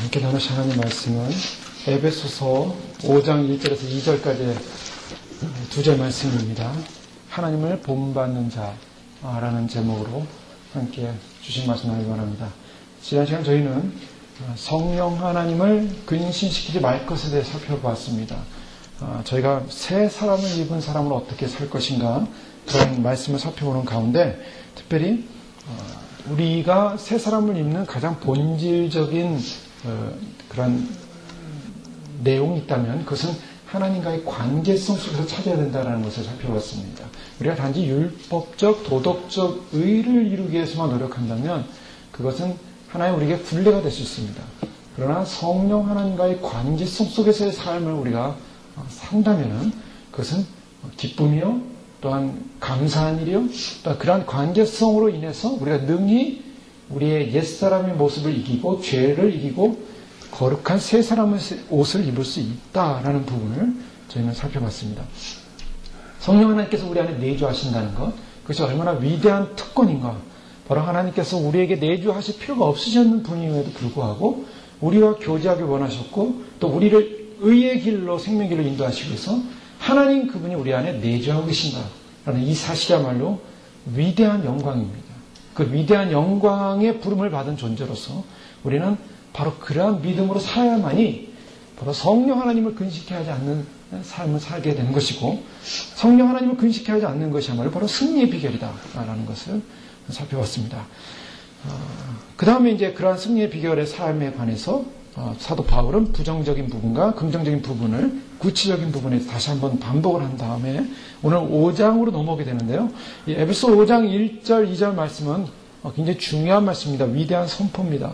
함께 나누실 하나님 말씀은 에베소서 5장 1절에서 2절까지의 두 절 말씀입니다. 하나님을 본받는 자라는 제목으로 함께 주신 말씀 나누기 바랍니다. 지난 시간 저희는 성령 하나님을 근신시키지 말 것에 대해 살펴보았습니다. 저희가 새 사람을 입은 사람으로 어떻게 살 것인가 그런 말씀을 살펴보는 가운데 특별히 우리가 새 사람을 입는 가장 본질적인 그런 내용이 있다면 그것은 하나님과의 관계성 속에서 찾아야 된다는 것을 살펴봤습니다. 우리가 단지 율법적, 도덕적 의를 이루기 위해서만 노력한다면 그것은 하나의 우리에게 굴레가 될 수 있습니다. 그러나 성령 하나님과의 관계성 속에서의 삶을 우리가 산다면 그것은 기쁨이요 또한 감사한 일이요 또한 그러한 관계성으로 인해서 우리가 능히 우리의 옛사람의 모습을 이기고 죄를 이기고 거룩한 새 사람의 옷을 입을 수 있다라는 부분을 저희는 살펴봤습니다. 성령 하나님께서 우리 안에 내주하신다는 것, 그것이 얼마나 위대한 특권인가. 바로 하나님께서 우리에게 내주하실 필요가 없으셨는 분임에도 불구하고 우리와 교제하기 원하셨고 또 우리를 의의 길로 생명길로 인도하시기 위해서 하나님 그분이 우리 안에 내주하고 계신다라는 이 사실이야말로 위대한 영광입니다. 그 위대한 영광의 부름을 받은 존재로서 우리는 바로 그러한 믿음으로 살아야만이 바로 성령 하나님을 근식해 하지 않는 삶을 살게 되는 것이고 성령 하나님을 근식해 하지 않는 것이야말로 바로 승리의 비결이다라는 것을 살펴봤습니다. 그 다음에 이제 그러한 승리의 비결의 삶에 관해서 사도 바울은 부정적인 부분과 긍정적인 부분을 구체적인 부분에 다시 한번 반복을 한 다음에 오늘 5장으로 넘어오게 되는데요. 이 에베소 5장 1절 2절 말씀은 굉장히 중요한 말씀입니다. 위대한 선포입니다.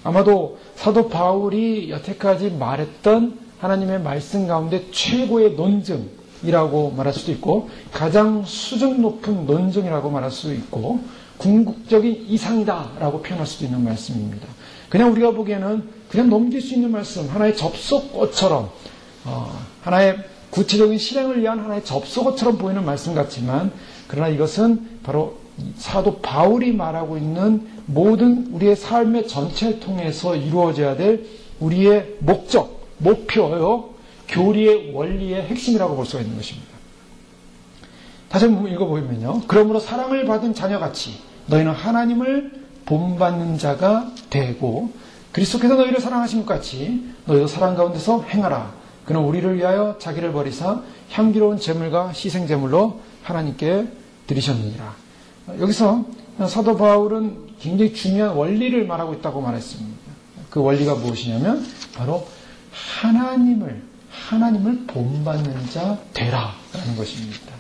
아마도 사도 바울이 여태까지 말했던 하나님의 말씀 가운데 최고의 논증이라고 말할 수도 있고 가장 수준 높은 논증이라고 말할 수도 있고 궁극적인 이상이다라고 표현할 수도 있는 말씀입니다. 그냥 우리가 보기에는 그냥 넘길 수 있는 말씀, 하나의 접속어처럼 하나의 구체적인 실행을 위한 하나의 접속어처럼 보이는 말씀 같지만 그러나 이것은 바로 사도 바울이 말하고 있는 모든 우리의 삶의 전체를 통해서 이루어져야 될 우리의 목적, 목표요, 교리의 원리의 핵심이라고 볼 수가 있는 것입니다. 다시 한번 읽어보면요. 그러므로 사랑을 받은 자녀같이 너희는 하나님을 본받는 자가 되고 그리스도께서 너희를 사랑하신 것 같이 너희도 사랑 가운데서 행하라. 그는 우리를 위하여 자기를 버리사 향기로운 제물과 희생제물로 하나님께 드리셨느니라. 여기서 사도 바울은 굉장히 중요한 원리를 말하고 있다고 말했습니다. 그 원리가 무엇이냐면 바로 하나님을 본받는 자 되라라는 것입니다.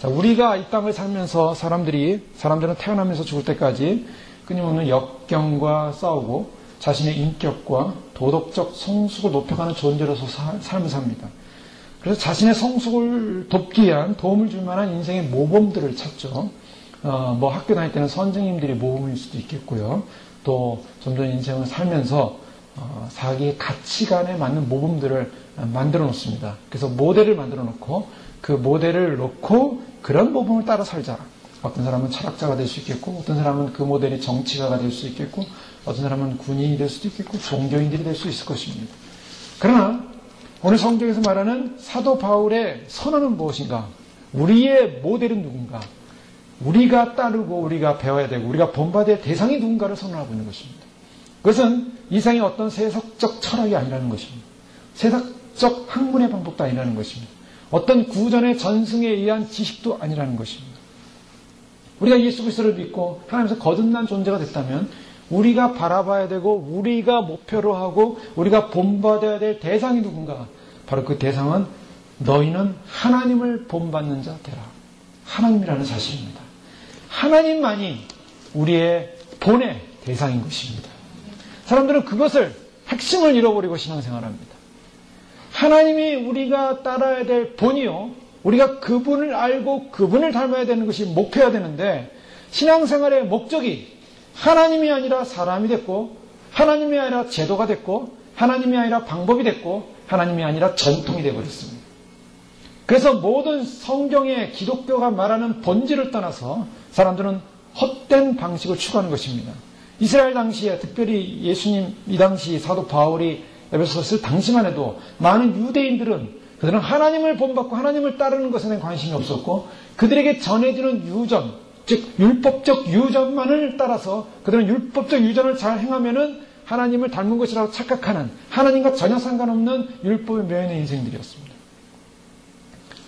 자, 우리가 이 땅을 살면서 사람들은 태어나면서 죽을 때까지 끊임없는 역경과 싸우고 자신의 인격과 도덕적 성숙을 높여가는 존재로서 삶을 삽니다. 그래서 자신의 성숙을 돕기 위한 도움을 줄 만한 인생의 모범들을 찾죠. 학교 다닐 때는 선생님들이 모범일 수도 있겠고요. 또 점점 인생을 살면서 자기의 가치관에 맞는 모범들을 만들어 놓습니다. 그래서 모델을 만들어 놓고 그 모델을 놓고 그런 모범을 따라 살자. 어떤 사람은 철학자가 될 수 있겠고 어떤 사람은 그 모델이 정치가가 될 수 있겠고 어떤 사람은 군인이 될 수도 있겠고 종교인들이 될 수 있을 것입니다. 그러나 오늘 성경에서 말하는 사도 바울의 선언은 무엇인가? 우리의 모델은 누군가? 우리가 따르고 우리가 배워야 되고 우리가 본받아야 대상이 누군가를 선언하고 있는 것입니다. 그것은 이상의 어떤 세속적 철학이 아니라는 것입니다. 세속적 학문의 방법도 아니라는 것입니다. 어떤 구전의 전승에 의한 지식도 아니라는 것입니다. 우리가 예수 그리스도를 믿고 하나님께서 거듭난 존재가 됐다면 우리가 바라봐야 되고 우리가 목표로 하고 우리가 본받아야 될 대상이 누군가? 바로 그 대상은 너희는 하나님을 본받는 자 되라. 하나님이라는 사실입니다. 하나님만이 우리의 본의 대상인 것입니다. 사람들은 그것을 핵심을 잃어버리고 신앙생활합니다. 하나님이 우리가 따라야 될 본이요. 우리가 그분을 알고 그분을 닮아야 되는 것이 목표여야 되는데 신앙생활의 목적이 하나님이 아니라 사람이 됐고 하나님이 아니라 제도가 됐고 하나님이 아니라 방법이 됐고 하나님이 아니라 전통이 되어버렸습니다. 그래서 모든 성경의 기독교가 말하는 본질을 떠나서 사람들은 헛된 방식을 추구하는 것입니다. 이스라엘 당시에 특별히 예수님 이 당시 사도 바울이 에베소서 쓸 당시만 해도 많은 유대인들은 그들은 하나님을 본받고 하나님을 따르는 것에 대한 관심이 없었고 그들에게 전해지는 유전, 즉 율법적 유전만을 따라서 그들은 율법적 유전을 잘 행하면은 하나님을 닮은 것이라고 착각하는 하나님과 전혀 상관없는 율법에 매여있는 인생들이었습니다.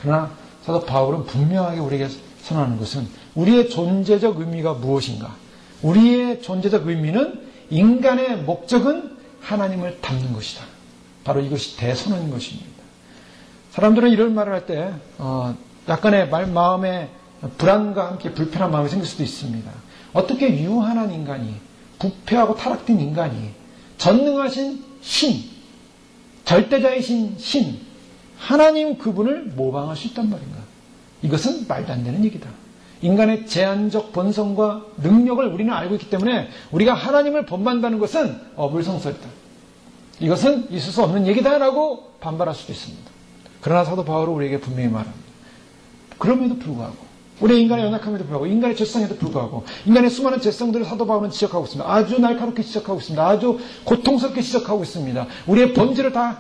그러나 사도 바울은 분명하게 우리에게 선언하는 것은 우리의 존재적 의미가 무엇인가? 우리의 존재적 의미는 인간의 목적은 하나님을 닮는 것이다. 바로 이것이 대선언인 것입니다. 사람들은 이런 말을 할 때 약간의 마음에 불안과 함께 불편한 마음이 생길 수도 있습니다. 어떻게 유한한 인간이, 부패하고 타락된 인간이 전능하신 신, 절대자이신 신, 하나님 그분을 모방할 수 있단 말인가? 이것은 말도 안 되는 얘기다. 인간의 제한적 본성과 능력을 우리는 알고 있기 때문에 우리가 하나님을 본받는다는 것은 어불성설이다. 이것은 있을 수 없는 얘기다라고 반발할 수도 있습니다. 그러나 사도 바울은 우리에게 분명히 말합니다. 그럼에도 불구하고 우리의 인간의 연약함에도 불구하고 인간의 죄성에도 불구하고 인간의 수많은 죄성들을 사도 바울은 지적하고 있습니다. 아주 날카롭게 지적하고 있습니다. 아주 고통스럽게 지적하고 있습니다. 우리의 본질을 다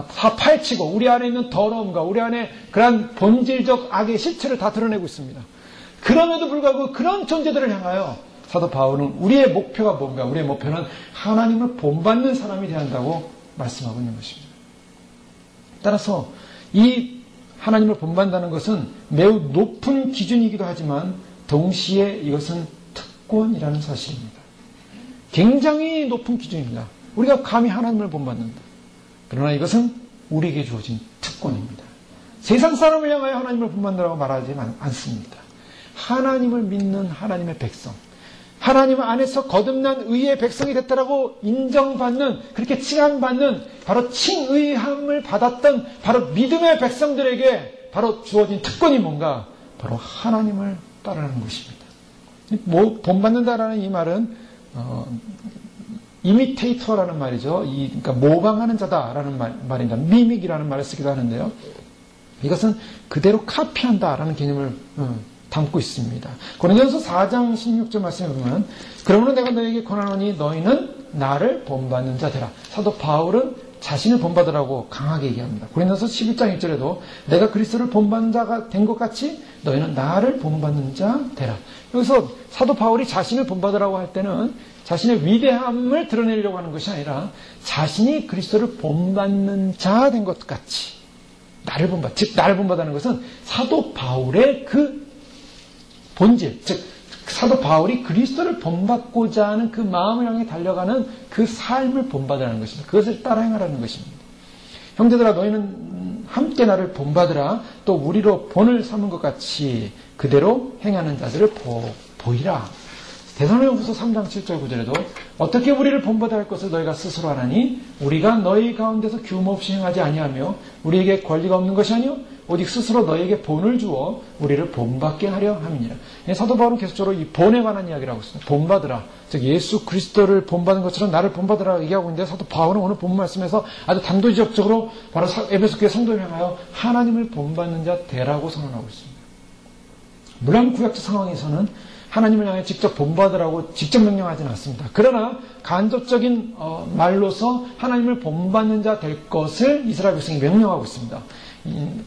파헤치고 우리 안에 있는 더러움과 우리 안에 그러한 본질적 악의 실체를 다 드러내고 있습니다. 그럼에도 불구하고 그런 존재들을 향하여 사도 바울은 우리의 목표가 뭔가? 우리의 목표는 하나님을 본받는 사람이 되어야 한다고 말씀하고 있는 것입니다. 따라서 이 하나님을 본받는다는 것은 매우 높은 기준이기도 하지만 동시에 이것은 특권이라는 사실입니다. 굉장히 높은 기준입니다. 우리가 감히 하나님을 본받는다. 그러나 이것은 우리에게 주어진 특권입니다. 세상 사람을 향하여 하나님을 본받는다고 말하지 않습니다. 하나님을 믿는 하나님의 백성, 하나님 안에서 거듭난 의의 백성이 됐다라고 인정받는, 그렇게 칭함받는 바로 칭의함을 받았던 바로 믿음의 백성들에게 바로 주어진 특권이 뭔가? 바로 하나님을 따르는 것입니다. 본받는다라는 이 말은 이미테이터라는 말이죠. 그러니까 모방하는 자다라는 말입니다. 미믹이라는 말을 쓰기도 하는데요. 이것은 그대로 카피한다라는 개념을 담고 있습니다. 고린도전서 4장 16절 말씀에 보면 그러므로 내가 너에게 권하노니 너희는 나를 본받는 자 되라. 사도 바울은 자신을 본받으라고 강하게 얘기합니다. 고린도전서 11장 1절에도 내가 그리스도를 본받는 자가 된 것 같이 너희는 나를 본받는 자 되라. 여기서 사도 바울이 자신을 본받으라고 할 때는 자신의 위대함을 드러내려고 하는 것이 아니라 자신이 그리스도를 본받는 자 된 것 같이 나를 본받, 즉 나를 본받는 것은 사도 바울의 그 본질, 즉 사도 바울이 그리스도를 본받고자 하는 그 마음을 향해 달려가는 그 삶을 본받으라는 것입니다. 그것을 따라 행하라는 것입니다. 형제들아 너희는 함께 나를 본받으라. 또 우리로 본을 삼은 것 같이 그대로 행하는 자들을 보이라. 데살로니가후서 3장 7절 9절에도 어떻게 우리를 본받아야 할 것을 너희가 스스로 하나니 우리가 너희 가운데서 규모없이 행하지 아니하며 우리에게 권리가 없는 것이 아니요 오직 스스로 너희에게 본을 주어 우리를 본받게 하려 함이니라. 사도 바울은 계속적으로 이 본에 관한 이야기를 하고 있습니다. 본받으라. 즉 예수 그리스도를 본받은 것처럼 나를 본받으라 얘기하고 있는데 사도 바울은 오늘 본문 말씀에서 아주 단도직입적으로 바로 에베소 교회 성도를 향하여 하나님을 본받는 자 되라고 선언하고 있습니다. 물론 구약적 상황에서는 하나님을 향해 직접 본받으라고 직접 명령하지는 않습니다. 그러나 간접적인 말로서 하나님을 본받는 자 될 것을 이스라엘 백성이 명령하고 있습니다.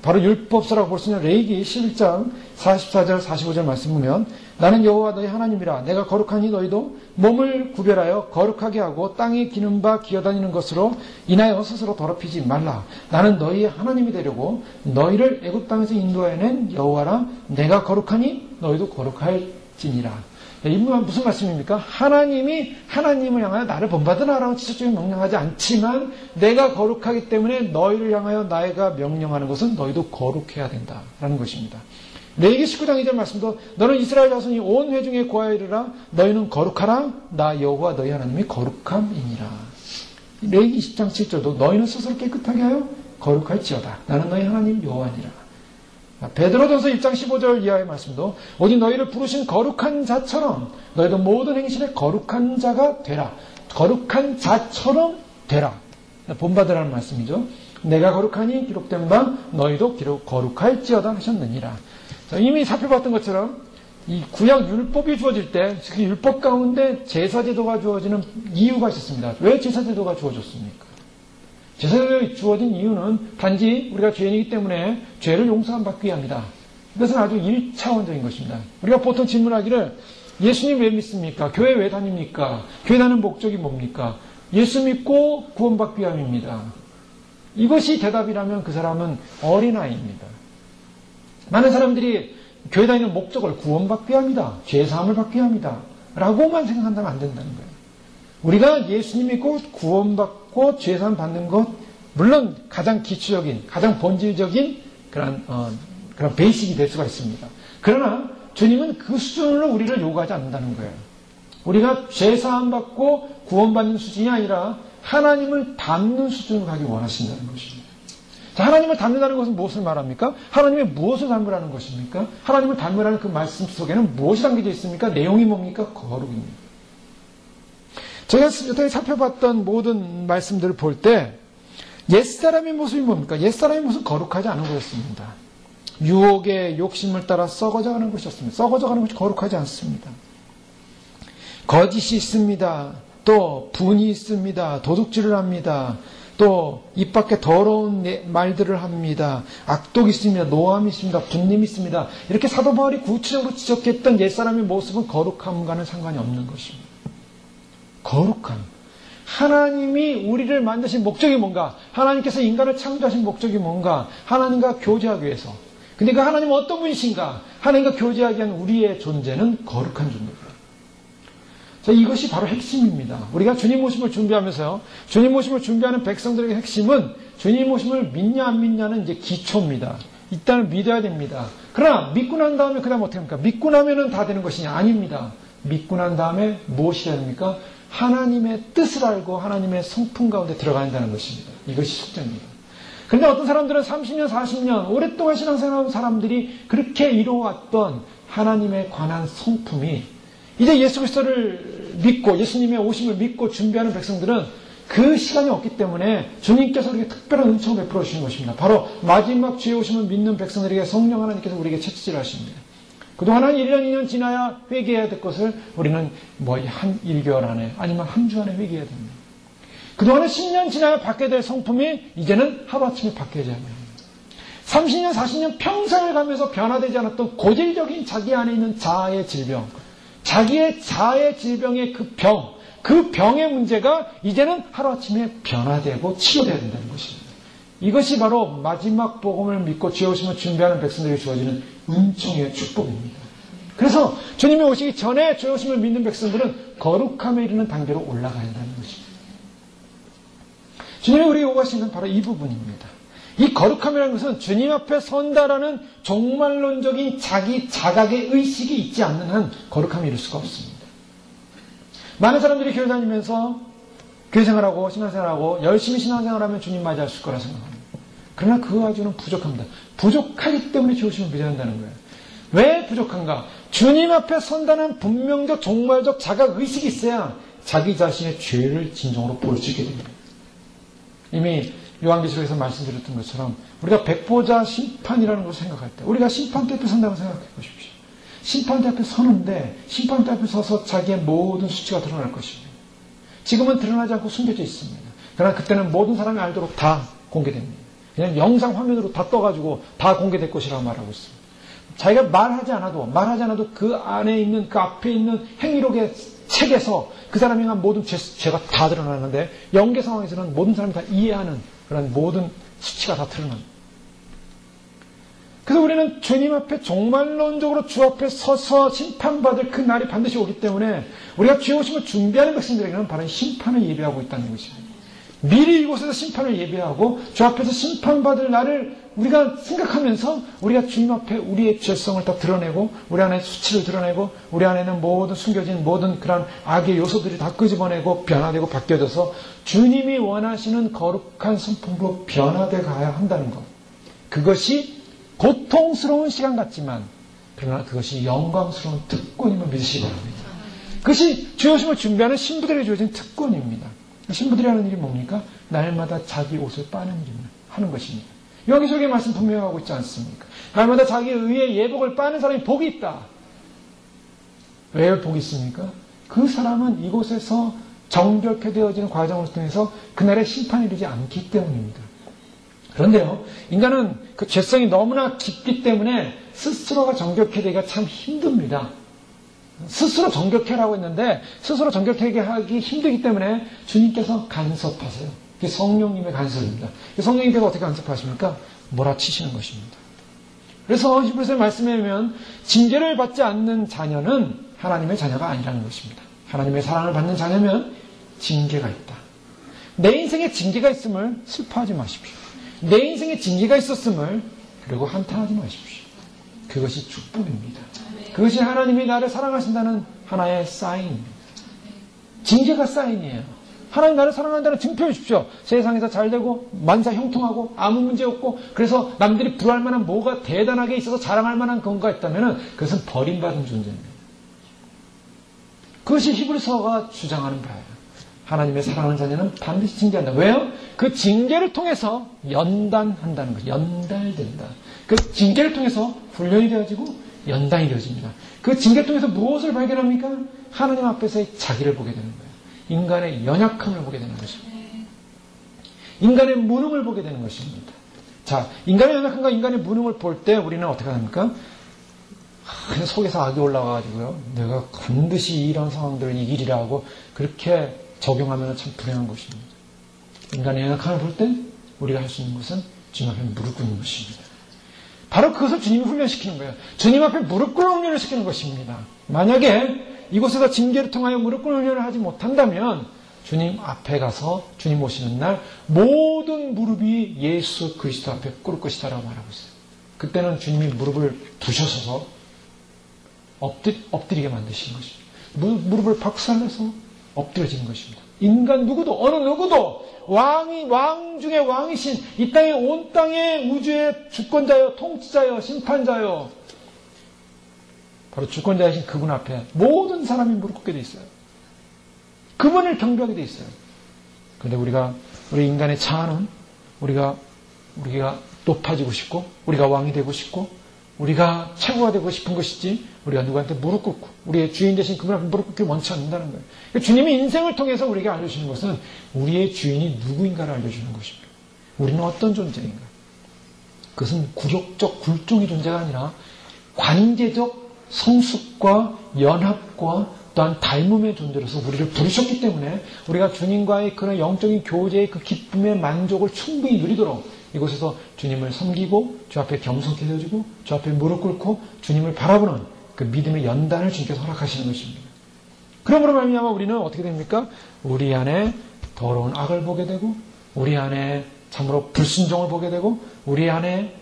바로 율법서라고 볼 수 있는 레위기 11장 44절 45절 말씀 보면 나는 여호와 너희 하나님이라 내가 거룩하니 너희도 몸을 구별하여 거룩하게 하고 땅에 기는 바 기어다니는 것으로 인하여 스스로 더럽히지 말라. 나는 너희의 하나님이 되려고 너희를 애굽 땅에서 인도해낸 여호와라. 내가 거룩하니 너희도 거룩할지니라. 이 무슨 말씀입니까? 하나님이 하나님을 향하여 나를 본받으라라고 직접적인 명령하지 않지만 내가 거룩하기 때문에 너희를 향하여 나가 명령하는 것은 너희도 거룩해야 된다라는 것입니다. 레위기 19장 2절 말씀도 너는 이스라엘 자손이 온 회중에 고하여 이르라 너희는 거룩하라 나 여호와 너희 하나님이 거룩함이니라. 레위기 20장 7절도 너희는 스스로 깨끗하게 하여 거룩할지어다 나는 너희 하나님 여호와니라. 베드로전서 1장 15절 이하의 말씀도 오직 너희를 부르신 거룩한 자처럼 너희도 모든 행실에 거룩한 자가 되라. 거룩한 자처럼 되라. 본받으라는 말씀이죠. 내가 거룩하니 기록된 바 너희도 거룩할지어다 하셨느니라. 자, 이미 살펴봤던 것처럼 이 구약 율법이 주어질 때, 그 율법 가운데 제사제도가 주어지는 이유가 있었습니다. 왜 제사제도가 주어졌습니까? 제사제도가 주어진 이유는 단지 우리가 죄인이기 때문에 죄를 용서함 받기 위함이다. 이것은 아주 1차원적인 것입니다. 우리가 보통 질문하기를 예수님 왜 믿습니까? 교회 왜 다닙니까? 교회 다니는 목적이 뭡니까? 예수 믿고 구원받기 위함입니다. 이것이 대답이라면 그 사람은 어린아이입니다. 많은 사람들이 교회 다니는 목적을 구원받기 위함이다. 죄사함을 받기 위함이다. 라고만 생각한다면 안 된다는 거예요. 우리가 예수님 믿고 구원받고 죄사함 받는 것, 물론 가장 기초적인, 가장 본질적인 그런 베이식이 될 수가 있습니다. 그러나 주님은 그 수준으로 우리를 요구하지 않는다는 거예요. 우리가 죄사함 받고 구원받는 수준이 아니라 하나님을 닮는 수준으로 가기 원하신다는 것입니다. 자, 하나님을 닮는다는 것은 무엇을 말합니까? 하나님의 무엇을 닮으라는 것입니까? 하나님을 닮으라는 그 말씀 속에는 무엇이 담겨져 있습니까? 내용이 뭡니까? 거룩입니다. 제가 여태까지 살펴봤던 모든 말씀들을 볼 때 옛사람의 모습이 뭡니까? 옛사람의 모습은 거룩하지 않은 것이었습니다. 유혹의 욕심을 따라 썩어져가는 것이었습니다. 썩어져가는 것이 거룩하지 않습니다. 거짓이 있습니다. 또 분이 있습니다. 도둑질을 합니다. 또 입 밖에 더러운 말들을 합니다. 악독이 있습니다. 노함이 있습니다. 분님이 있습니다. 이렇게 사도 바울이 구체적으로 지적했던 옛사람의 모습은 거룩함과는 상관이 없는 것입니다. 거룩함. 하나님이 우리를 만드신 목적이 뭔가? 하나님께서 인간을 창조하신 목적이 뭔가? 하나님과 교제하기 위해서. 근데 그 하나님은 어떤 분이신가? 하나님과 교제하기 위한 우리의 존재는 거룩한 존재입니다. 자, 이것이 바로 핵심입니다. 우리가 주님 오심을 준비하면서요. 주님 오심을 준비하는 백성들에게 핵심은 주님 오심을 믿냐 안 믿냐는 이제 기초입니다. 일단은 믿어야 됩니다. 그러나 믿고 난 다음에 그 다음 어떻게 합니까? 믿고 나면은 다 되는 것이냐? 아닙니다. 믿고 난 다음에 무엇이 해야 됩니까? 하나님의 뜻을 알고 하나님의 성품 가운데 들어가야 한다는 것입니다. 이것이 숙제입니다. 그런데 어떤 사람들은 30년, 40년 오랫동안 신앙생활하는 사람들이 그렇게 이루어왔던 하나님에 관한 성품이 이제 예수 그리스도를 믿고 예수님의 오심을 믿고 준비하는 백성들은 그 시간이 없기 때문에 주님께서 우리에게 특별한 은총을 베풀어 주시는 것입니다. 바로 마지막 주의 오심을 믿는 백성들에게 성령 하나님께서 우리에게 채찍질 하십니다. 그동안은 1년, 2년 지나야 회개해야 될 것을 우리는 한 1개월 안에 아니면 한 주 안에 회개해야 됩니다. 그동안은 10년 지나야 받게 될 성품이 이제는 하루아침에 바뀌어져야 합니다. 30년, 40년 평생을 가면서 변화되지 않았던 고질적인 자기 안에 있는 자아의 질병, 자기의 자아의 질병의 그 병의 문제가 이제는 하루아침에 변화되고 치료되어야 된다는 것입니다. 이것이 바로 마지막 복음을 믿고 주의 오심을 준비하는 백성들에게 주어지는 은총의 축복입니다. 그래서 주님이 오시기 전에 주의 오심을 믿는 백성들은 거룩함에 이르는 단계로 올라가야 한다는 것입니다. 주님이 우리에게 요구하시는 바로 이 부분입니다. 이 거룩함이라는 것은 주님 앞에 선다라는 종말론적인 자기 자각의 의식이 있지 않는 한 거룩함이 이룰 수가 없습니다. 많은 사람들이 교회 다니면서 교회 생활하고 신앙생활하고 열심히 신앙생활하면 주님 맞이할 거라 생각합니다. 그러나 그 아주는 부족합니다. 부족하기 때문에 주의 오심을 믿어야 한다는 거예요. 왜 부족한가? 주님 앞에 선다는 분명적 종말적 자각 의식이 있어야 자기 자신의 죄를 진정으로 볼 수 있게 됩니다. 이미 요한계시록에서 말씀드렸던 것처럼 우리가 백보자 심판이라는 것을 생각할 때 우리가 심판대 앞에 선다고 생각해 보십시오. 심판대 앞에 서는데 심판대 앞에 서서 자기의 모든 수치가 드러날 것입니다. 지금은 드러나지 않고 숨겨져 있습니다. 그러나 그때는 모든 사람이 알도록 다 공개됩니다. 그냥 영상 화면으로 다 떠가지고 다 공개될 것이라고 말하고 있습니다. 자기가 말하지 않아도 그 안에 있는 그 앞에 있는 행위록의 책에서 그 사람이 행한 모든 죄가 다 드러나는데 영계 상황에서는 모든 사람이 다 이해하는 그런 모든 수치가 다 드러납니다. 그래서 우리는 주님 앞에 종말론적으로 주 앞에 서서 심판받을 그 날이 반드시 오기 때문에 우리가 주의 오심을 준비하는 백성들에게는 바로 심판을 예비하고 있다는 것입니다. 미리 이곳에서 심판을 예비하고 주 앞에서 심판받을 날을 우리가 생각하면서 우리가 주님 앞에 우리의 죄성을 다 드러내고 우리 안에 수치를 드러내고 우리 안에는 모든 숨겨진 모든 그런 악의 요소들이 다 끄집어내고 변화되고 바뀌어져서 주님이 원하시는 거룩한 성품으로 변화되어 가야 한다는 것. 그것이 고통스러운 시간 같지만 그러나 그것이 영광스러운 특권임을 믿으시기 바랍니다. 그것이 주의 오심을 준비하는 신부들에게 주어진 특권입니다. 신부들이 하는 일이 뭡니까? 날마다 자기 옷을 빠는 일을 하는 것입니다. 요한계시록의 말씀 분명히 하고 있지 않습니까? 날마다 자기 의의 예복을 빠는 사람이 복이 있다. 왜 복이 있습니까? 그 사람은 이곳에서 정결케 되어지는 과정을 통해서 그날의 심판이 이르지 않기 때문입니다. 그런데요, 인간은 그 죄성이 너무나 깊기 때문에 스스로가 정결케 되기가 참 힘듭니다. 스스로 정결케라고 했는데 스스로 정결케 하기 힘들기 때문에 주님께서 간섭하세요. 그게 성령님의 간섭입니다. 성령님께서 어떻게 간섭하십니까? 몰아치시는 것입니다. 그래서 히브리서의 말씀에 보면 징계를 받지 않는 자녀는 하나님의 자녀가 아니라는 것입니다. 하나님의 사랑을 받는 자녀면 징계가 있다. 내 인생에 징계가 있음을 슬퍼하지 마십시오. 내 인생에 징계가 있었음을 그리고 한탄하지 마십시오. 그것이 축복입니다. 그것이 하나님이 나를 사랑하신다는 하나의 사인입니다. 징계가 사인이에요. 하나님 나를 사랑한다는 증표해 주십시오. 세상에서 잘되고 만사 형통하고 아무 문제 없고 그래서 남들이 부러워할 만한 뭐가 대단하게 있어서 자랑할 만한 건가 있다면 그것은 버림받은 존재입니다. 그것이 히브리서가 주장하는 바예요. 하나님의 사랑하는 자녀는 반드시 징계한다. 왜요? 그 징계를 통해서 연단한다는 거예요. 연달된다. 그 징계를 통해서 훈련이 되어지고 연단이 되어집니다. 그 징계를 통해서 무엇을 발견합니까? 하나님 앞에서의 자기를 보게 되는 거예요. 인간의 연약함을 보게 되는 것입니다. 인간의 무능을 보게 되는 것입니다. 자, 인간의 연약함과 인간의 무능을 볼 때 우리는 어떻게 합니까? 그냥 속에서 악이 올라와가지고요. 내가 반드시 이런 상황들을 이기리라 하고 그렇게 적용하면 참 불행한 것입니다. 인간의 연약함을 볼 때 우리가 할 수 있는 것은 주님 앞에 무릎 꿇는 것입니다. 바로 그것을 주님이 훈련시키는 거예요. 주님 앞에 무릎 꿇는 훈련을 시키는 것입니다. 만약에 이곳에서 징계를 통하여 무릎 꿇는 훈련을 하지 못한다면 주님 앞에 가서 주님 오시는 날 모든 무릎이 예수 그리스도 앞에 꿇을 것이다라고 말하고 있어요. 그때는 주님이 무릎을 부셔서서 엎드리게 만드시는 것입니다. 무릎을 박살내서 엎드려지는 것입니다. 인간 누구도 어느 누구도 왕 중에 왕이신 이 땅의 온 땅의 우주의 주권자요 통치자요 심판자요 바로 주권자이신 그분 앞에 모든 사람이 무릎 꿇게 돼 있어요. 그분을 경배하게 돼 있어요. 그런데 우리 인간의 자아는 우리가 높아지고 싶고 우리가 왕이 되고 싶고 우리가 최고가 되고 싶은 것이지 우리가 누구한테 무릎 꿇고 우리의 주인 되신 그분 앞에 무릎 꿇기 원치 않는다는 거예요. 그러니까 주님이 인생을 통해서 우리에게 알려주시는 것은 우리의 주인이 누구인가를 알려주는 것입니다. 우리는 어떤 존재인가. 그것은 굴욕적 굴종의 존재가 아니라 관계적 성숙과 연합과 또한 닮음의 존재로서 우리를 부르셨기 때문에 우리가 주님과의 그런 영적인 교제의 그 기쁨의 만족을 충분히 누리도록 이곳에서 주님을 섬기고 주 앞에 겸손케 되어지고 주 앞에 무릎 꿇고 주님을 바라보는 그 믿음의 연단을 주님께서 허락하시는 것입니다. 그러므로 말미암아 우리는 어떻게 됩니까? 우리 안에 더러운 악을 보게 되고 우리 안에 참으로 불순종을 보게 되고 우리 안에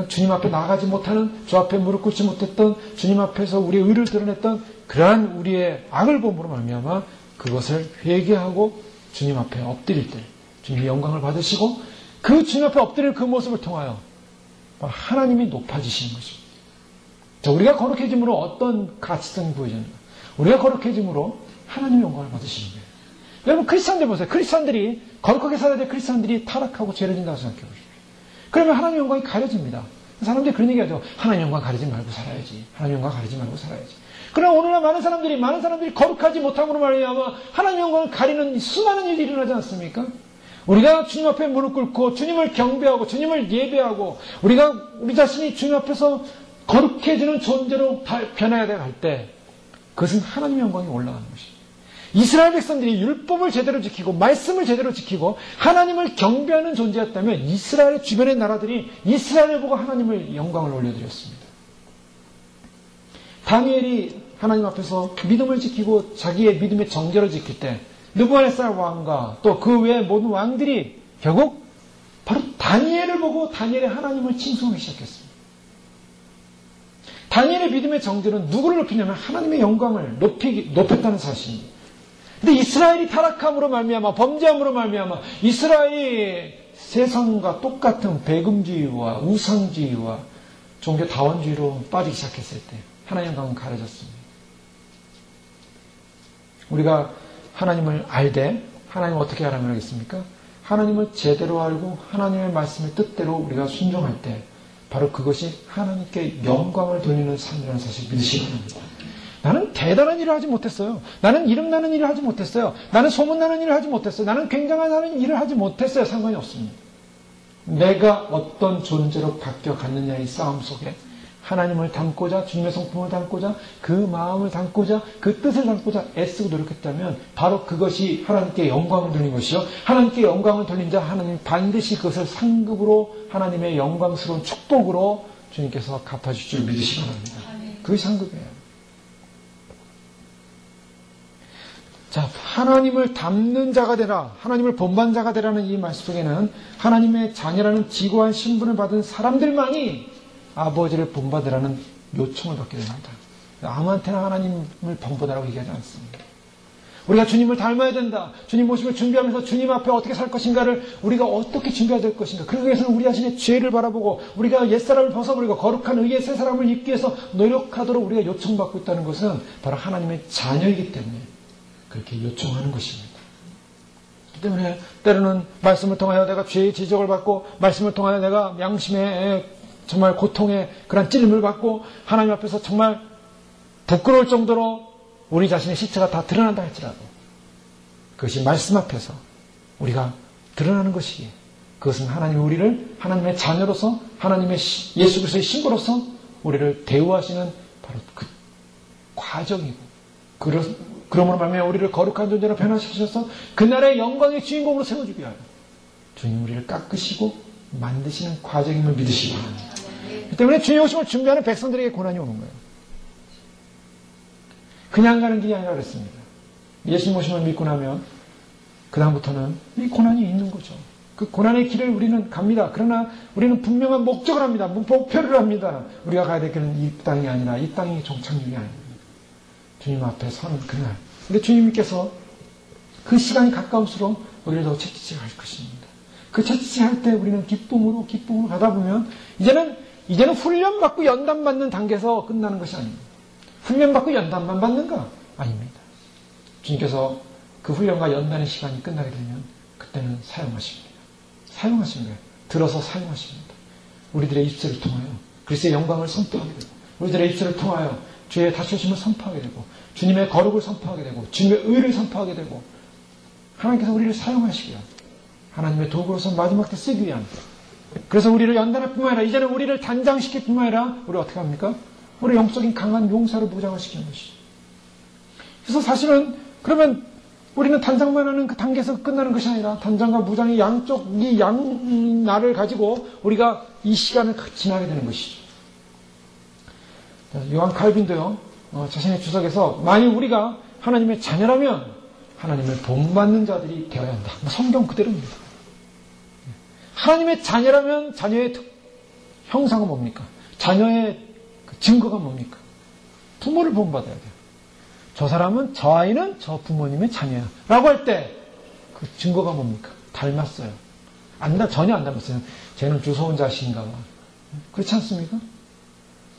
주님 앞에 나가지 못하는 주 앞에 무릎 꿇지 못했던 주님 앞에서 우리의 의를 드러냈던 그러한 우리의 악을 봄으로 말미암아 그것을 회개하고 주님 앞에 엎드릴 때 주님의 영광을 받으시고 그 주님 앞에 엎드릴 그 모습을 통하여 하나님이 높아지시는 것입니다. 자, 우리가 거룩해짐으로 어떤 가치성이 보여지는가? 우리가 거룩해짐으로 하나님의 영광을 받으시는 거예요. 여러분 크리스찬들 보세요. 크리스찬들이 거룩하게 살아야 될 크리스찬들이 타락하고 죄를 진다고 생각해 보십시오. 그러면 하나님의 영광이 가려집니다. 사람들이 그런 얘기하죠. 하나님의 영광 가리지 말고 살아야지. 하나님의 영광 가리지 말고 살아야지. 그러나 오늘날 많은 사람들이 거룩하지 못함으로 말미암아 하나님의 영광을 가리는 수많은 일이 일어나지 않습니까? 우리가 주님 앞에 무릎 꿇고 주님을 경배하고 주님을 예배하고 우리 자신이 주님 앞에서 거룩해지는 존재로 변해야 될 때 그것은 하나님의 영광이 올라가는 것입니다. 이스라엘 백성들이 율법을 제대로 지키고 말씀을 제대로 지키고 하나님을 경배하는 존재였다면 이스라엘 주변의 나라들이 이스라엘을 보고 하나님을 영광을 올려드렸습니다. 다니엘이 하나님 앞에서 믿음을 지키고 자기의 믿음의 정죄를 지킬 때 느부갓네살 왕과 또 그 외의 모든 왕들이 결국 바로 다니엘을 보고 다니엘의 하나님을 칭송하기 시작했습니다. 다니엘의 믿음의 정죄는 누구를 높이냐면 하나님의 영광을 높였다는 사실입니다. 근데 이스라엘이 타락함으로 말미암아 범죄함으로 말미암아 이스라엘이 세상과 똑같은 배금주의와 우상주의와 종교 다원주의로 빠지기 시작했을 때 하나님의 영광은 가려졌습니다. 우리가 하나님을 알되 하나님을 어떻게 알아면 하겠습니까? 하나님을 제대로 알고 하나님의 말씀의 뜻대로 우리가 순종할 때 바로 그것이 하나님께 영광을 돌리는 삶이라는 사실을 믿으시기 바랍니다. 나는 대단한 일을 하지 못했어요. 나는 이름나는 일을 하지 못했어요. 나는 소문나는 일을 하지 못했어요. 나는 굉장한 일을 하지 못했어요. 상관이 없습니다. 내가 어떤 존재로 바뀌어갔느냐의 싸움 속에 하나님을 닮고자, 주님의 성품을 닮고자, 그 마음을 닮고자, 그 뜻을 닮고자 애쓰고 노력했다면 바로 그것이 하나님께 영광을 돌린 것이요. 하나님께 영광을 돌린 자 하나님 반드시 그것을 상급으로 하나님의 영광스러운 축복으로 주님께서 갚아주실 줄 믿으시기 바랍니다. 그것이 상급이에요. 자, 하나님을 닮는 자가 되라, 하나님을 본받는 자가 되라는 이 말씀 속에는 하나님의 자녀라는 지고한 신분을 받은 사람들만이 아버지를 본받으라는 요청을 받게 됩니다. 아무한테나 하나님을 본받으라고 얘기하지 않습니다. 우리가 주님을 닮아야 된다. 주님 모습을 준비하면서 주님 앞에 어떻게 살 것인가를 우리가 어떻게 준비해야 될 것인가. 그러기 위해서는 우리 자신의 죄를 바라보고 우리가 옛사람을 벗어버리고 거룩한 의의 새 사람을 입기 위해서 노력하도록 우리가 요청받고 있다는 것은 바로 하나님의 자녀이기 때문에 그렇게 요청하는 것입니다. 그렇기 때문에 때로는 말씀을 통하여 내가 죄의 지적을 받고 말씀을 통하여 내가 양심의 정말 고통의 그런 찔림을 받고 하나님 앞에서 정말 부끄러울 정도로 우리 자신의 시체가 다 드러난다 할지라도 그것이 말씀 앞에서 우리가 드러나는 것이기에 그것은 하나님이 우리를 하나님의 자녀로서 하나님의 예수 그리스도의 신부로서 우리를 대우하시는 바로 그 과정이고 그러므로 말미암아 우리를 거룩한 존재로 변화시키셔서 그날의 영광의 주인공으로 세워주기 위하여 주님 우리를 깎으시고 만드시는 과정임을 믿으시기 바랍니다. 그 때문에 주님 오심을 준비하는 백성들에게 고난이 오는 거예요. 그냥 가는 길이 아니라 그랬습니다. 예수님 오심을 믿고 나면 그 다음부터는 이 고난이 있는 거죠. 그 고난의 길을 우리는 갑니다. 그러나 우리는 분명한 목적을 합니다. 목표를 합니다. 우리가 가야 될 길은 이 땅이 아니라 이 땅이 종착역이 아닙니다. 주님 앞에 서는 그날. 근데 주님께서 그 시간이 가까울수록 우리를 더 채찍질 할 것입니다. 그 채찍질 할 때 우리는 기쁨으로 가다 보면 이제는 훈련받고 연단받는 단계에서 끝나는 것이 아닙니다. 훈련받고 연단만 받는가? 아닙니다. 주님께서 그 훈련과 연단의 시간이 끝나게 되면 그때는 사용하십니다. 사용하십니다. 들어서 사용하십니다. 우리들의 입술을 통하여 그리스도의 영광을 선포하게 되고 우리들의 입술을 통하여 주의 다스리심을 선포하게 되고 주님의 거룩을 선포하게 되고 주님의 의를 선포하게 되고 하나님께서 우리를 사용하시기로 하나님의 도구로서 마지막 때 쓰기 위한 그래서 우리를 연단할 뿐만 아니라 이제는 우리를 단장시킬 뿐만 아니라 우리 어떻게 합니까? 우리 영적인 강한 용사로 무장을 시키는 것이죠. 그래서 사실은 그러면 우리는 단장만 하는 그 단계에서 끝나는 것이 아니라 단장과 무장의 양쪽이 나를 가지고 우리가 이 시간을 지나게 되는 것이죠. 요한 칼빈도요 자신의 주석에서 만일 우리가 하나님의 자녀라면 하나님을 본받는 자들이 되어야 한다. 성경 그대로입니다. 하나님의 자녀라면 자녀의 형상은 뭡니까? 자녀의 증거가 뭡니까? 부모를 본받아야 돼요. 저 사람은 저 아이는 저 부모님의 자녀야 라고 할 때 그 증거가 뭡니까? 닮았어요. 전혀 안 닮았어요. 쟤는 주워온 자식인가 봐. 그렇지 않습니까?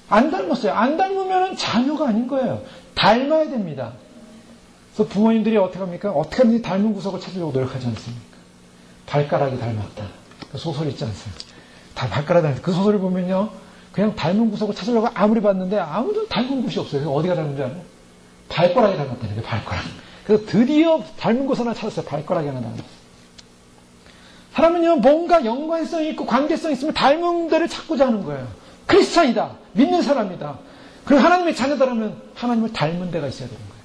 안 닮았어요. 안 닮으면 자녀가 아닌 거예요. 닮아야 됩니다. 그래서 부모님들이 어떻게 합니까? 어떻게 하든지 닮은 구석을 찾으려고 노력하지 않습니까? 발가락이 닮았다. 그 소설 있지 않습니까? 다 발가락이 닮았다. 그 소설을 보면요. 그냥 닮은 구석을 찾으려고 아무리 봤는데 아무도 닮은 곳이 없어요. 그래서 어디가 닮은지 알아요? 발가락이 닮았다는 게 발가락. 그래서 드디어 닮은 곳 하나 찾았어요. 발가락이 하나 닮았어요. 사람은요, 뭔가 연관성이 있고 관계성이 있으면 닮은 데를 찾고자 하는 거예요. 크리스찬이다. 믿는 사람이다. 그리고 하나님의 자녀다라면 하나님을 닮은 데가 있어야 되는 거예요.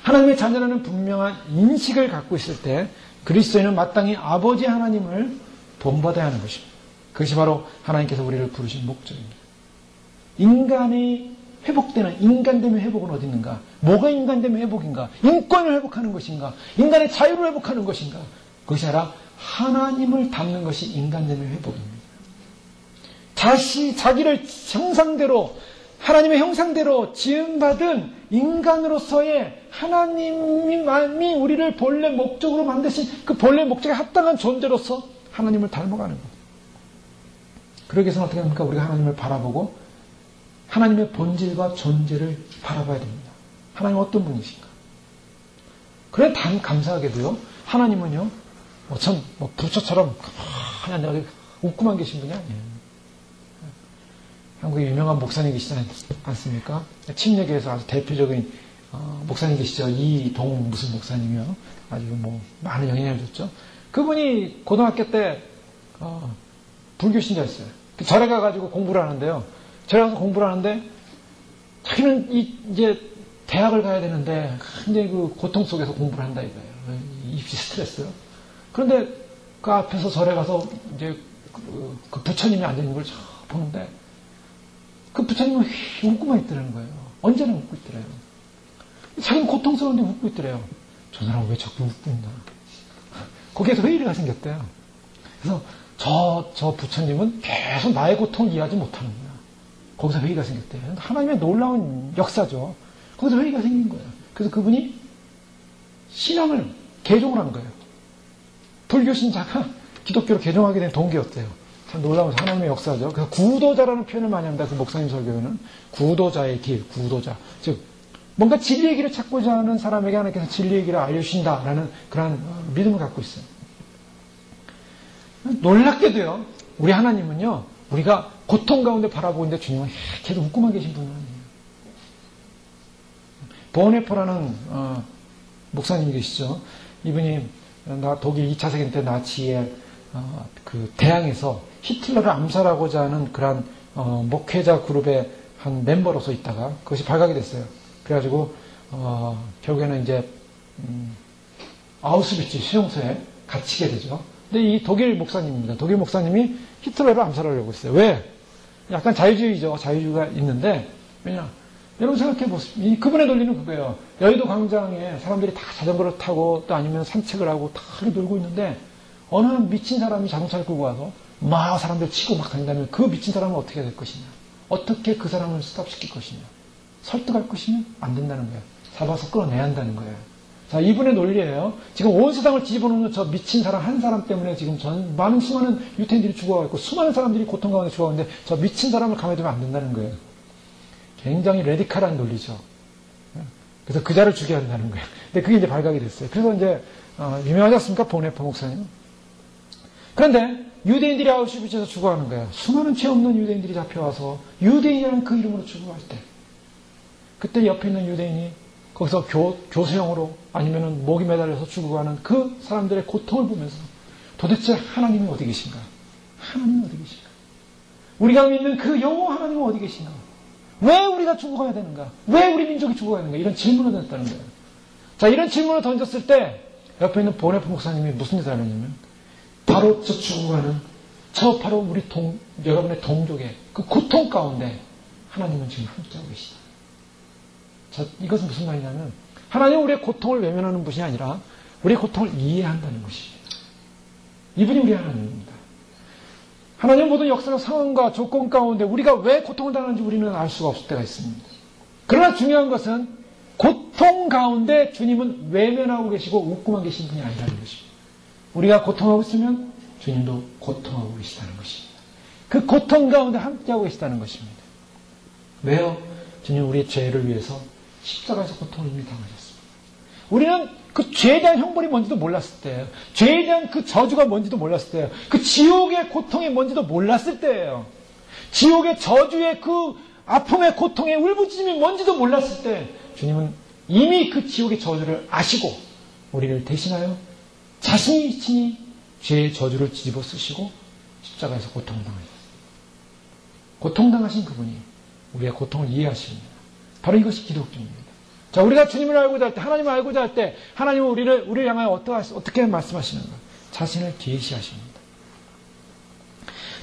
하나님의 자녀라는 분명한 인식을 갖고 있을 때 그리스도인은 마땅히 아버지 하나님을 본받아야 하는 것입니다. 그것이 바로 하나님께서 우리를 부르신 목적입니다. 인간이 회복되는 인간됨의 회복은 어디 있는가? 뭐가 인간됨의 회복인가? 인권을 회복하는 것인가? 인간의 자유를 회복하는 것인가? 그것이 아니라 하나님을 닮는 것이 인간됨의 회복입니다. 자기를 형상대로 하나님의 형상대로 지음받은 인간으로서의 하나님이 우리를 본래 목적으로 만드신 그 본래 목적에 합당한 존재로서 하나님을 닮아가는 것. 그러기 위해서는 어떻게 합니까? 우리가 하나님을 바라보고 하나님의 본질과 존재를 바라봐야 됩니다. 하나님 어떤 분이신가? 그래 감사하게도요. 하나님은요. 부처처럼 그냥 여기 웃고만 계신 분이 아니에요. 한국에 유명한 목사님 계시지 않습니까? 침례교에서 아주 대표적인 목사님 계시죠. 이동 무슨 목사님이요. 아주 뭐 많은 영향을 줬죠. 그분이 고등학교 때 불교 신자였어요. 절에 가가지고 공부를 하는데요. 절에 가서 공부를 하는데 자기는 이제 대학을 가야 되는데 굉장히 그 고통 속에서 공부를 한다 이거예요. 입시 스트레스. 그런데 그 앞에서 절에 가서 이제 그 부처님이 앉아 있는 걸 보는데 그 부처님은 웃고만 있더라는 거예요. 언제나 웃고 있더래요. 자기는 고통스러운데 웃고 있더래요. 저 사람은 왜 자꾸 웃고 있나. 거기에서 회의가 생겼대요. 그래서 저 부처님은 계속 나의 고통을 이해하지 못하는 거야. 거기서 회의가 생겼대요. 하나님의 놀라운 역사죠. 거기서 회의가 생긴 거예요. 그래서 그분이 신앙을 개종을 한 거예요. 불교 신자가 기독교로 개종하게 된 동기였대요. 참 놀라운 하나님의 역사죠. 그래서 구도자라는 표현을 많이 합니다. 그 목사님 설교에는 구도자의 길, 구도자. 즉 뭔가 진리의 길을 찾고자 하는 사람에게 하나님께서 진리의 길을 알려주신다라는 그런 믿음을 갖고 있어요. 놀랍게도요, 우리 하나님은요, 우리가 고통 가운데 바라보고 있는데 주님은 계속 웃고만 계신 분은 아니에요. 보네포라는 목사님이 계시죠. 이분이 독일 2차 세계 때 나치의 그 대항에서 히틀러를 암살하고자 하는 그런 목회자 그룹의 한 멤버로서 있다가 그것이 발각이 됐어요. 그래가지고 결국에는 이제 아우슈비츠 수용소에 갇히게 되죠. 근데 이 독일 목사님입니다. 독일 목사님이 히틀러를 암살하려고 했어요. 왜? 약간 자유주의죠. 자유주의가 있는데 왜냐? 여러분 생각해 보세요. 그분의 논리는 그거예요. 여의도 광장에 사람들이 다 자전거를 타고 또 아니면 산책을 하고 다 놀고 있는데 어느 미친 사람이 자동차를 끌고 와서 막 사람들 치고 막 다닌다면 그 미친 사람은 어떻게 될 것이냐? 어떻게 그 사람을 스탑시킬 것이냐? 설득할 것이냐? 안 된다는 거예요. 잡아서 끌어내야 한다는 거예요. 자, 이분의 논리예요. 지금 온 세상을 뒤집어놓는 저 미친 사람 한 사람 때문에 지금 많은 수많은 유태인들이 죽어가고 있고 수많은 사람들이 고통 가운데 죽어가는데 저 미친 사람을 감해두면 안 된다는 거예요. 굉장히 레디칼한 논리죠. 그래서 그 자를 죽여야 한다는 거예요. 근데 그게 이제 발각이 됐어요. 그래서 이제 유명하지 않습니까? 보네포 목사님. 그런데 유대인들이 아우슈비츠에서 죽어가는 거예요. 수많은 죄 없는 유대인들이 잡혀와서 유대인이라는 그 이름으로 죽어갈 때 그때 옆에 있는 유대인이 거기서 교수형으로 아니면은 목이 매달려서 죽어가는 그 사람들의 고통을 보면서 도대체 하나님이 어디 계신가? 하나님이 어디 계신가? 우리가 믿는 그 영원 하나님은 어디 계신가? 왜 우리가 죽어가야 되는가? 왜 우리 민족이 죽어가야 되는가? 이런 질문을 던졌다는 거예요. 자, 이런 질문을 던졌을 때 옆에 있는 보네포 목사님이 무슨 일을 하냐면 바로 저 죽어가는 바로 우리 여러분의 동족의 그 고통 가운데 하나님은 지금 함께하고 계시다. 자, 이것은 무슨 말이냐면 하나님은 우리의 고통을 외면하는 분이 아니라 우리의 고통을 이해한다는 것입니다. 이분이 우리 하나님입니다. 하나님은 모든 역사적 상황과 조건 가운데 우리가 왜 고통을 당하는지 우리는 알 수가 없을 때가 있습니다. 그러나 중요한 것은 고통 가운데 주님은 외면하고 계시고 웃고만 계신 분이 아니라는 것입니다. 우리가 고통하고 있으면 주님도 고통하고 계시다는 것입니다. 그 고통 가운데 함께하고 계시다는 것입니다. 왜요? 주님 우리의 죄를 위해서 십자가에서 고통을 이미 당하셨습니다. 우리는 그 죄에 대한 형벌이 뭔지도 몰랐을 때예요. 죄에 대한 그 저주가 뭔지도 몰랐을 때예요. 그 지옥의 고통이 뭔지도 몰랐을 때예요. 지옥의 저주의 그 아픔의 고통의 울부짖음이 뭔지도 몰랐을 때 주님은 이미 그 지옥의 저주를 아시고 우리를 대신하여 자신이 친히 죄의 저주를 뒤집어 쓰시고 십자가에서 고통을 당하셨습니다. 고통당하신 그분이 우리의 고통을 이해하십니다. 바로 이것이 기독교입니다. 자, 우리가 주님을 알고자 할 때, 하나님을 알고자 할 때, 하나님은 우리를 향하여 어떻게 말씀하시는가? 자신을 계시하십니다.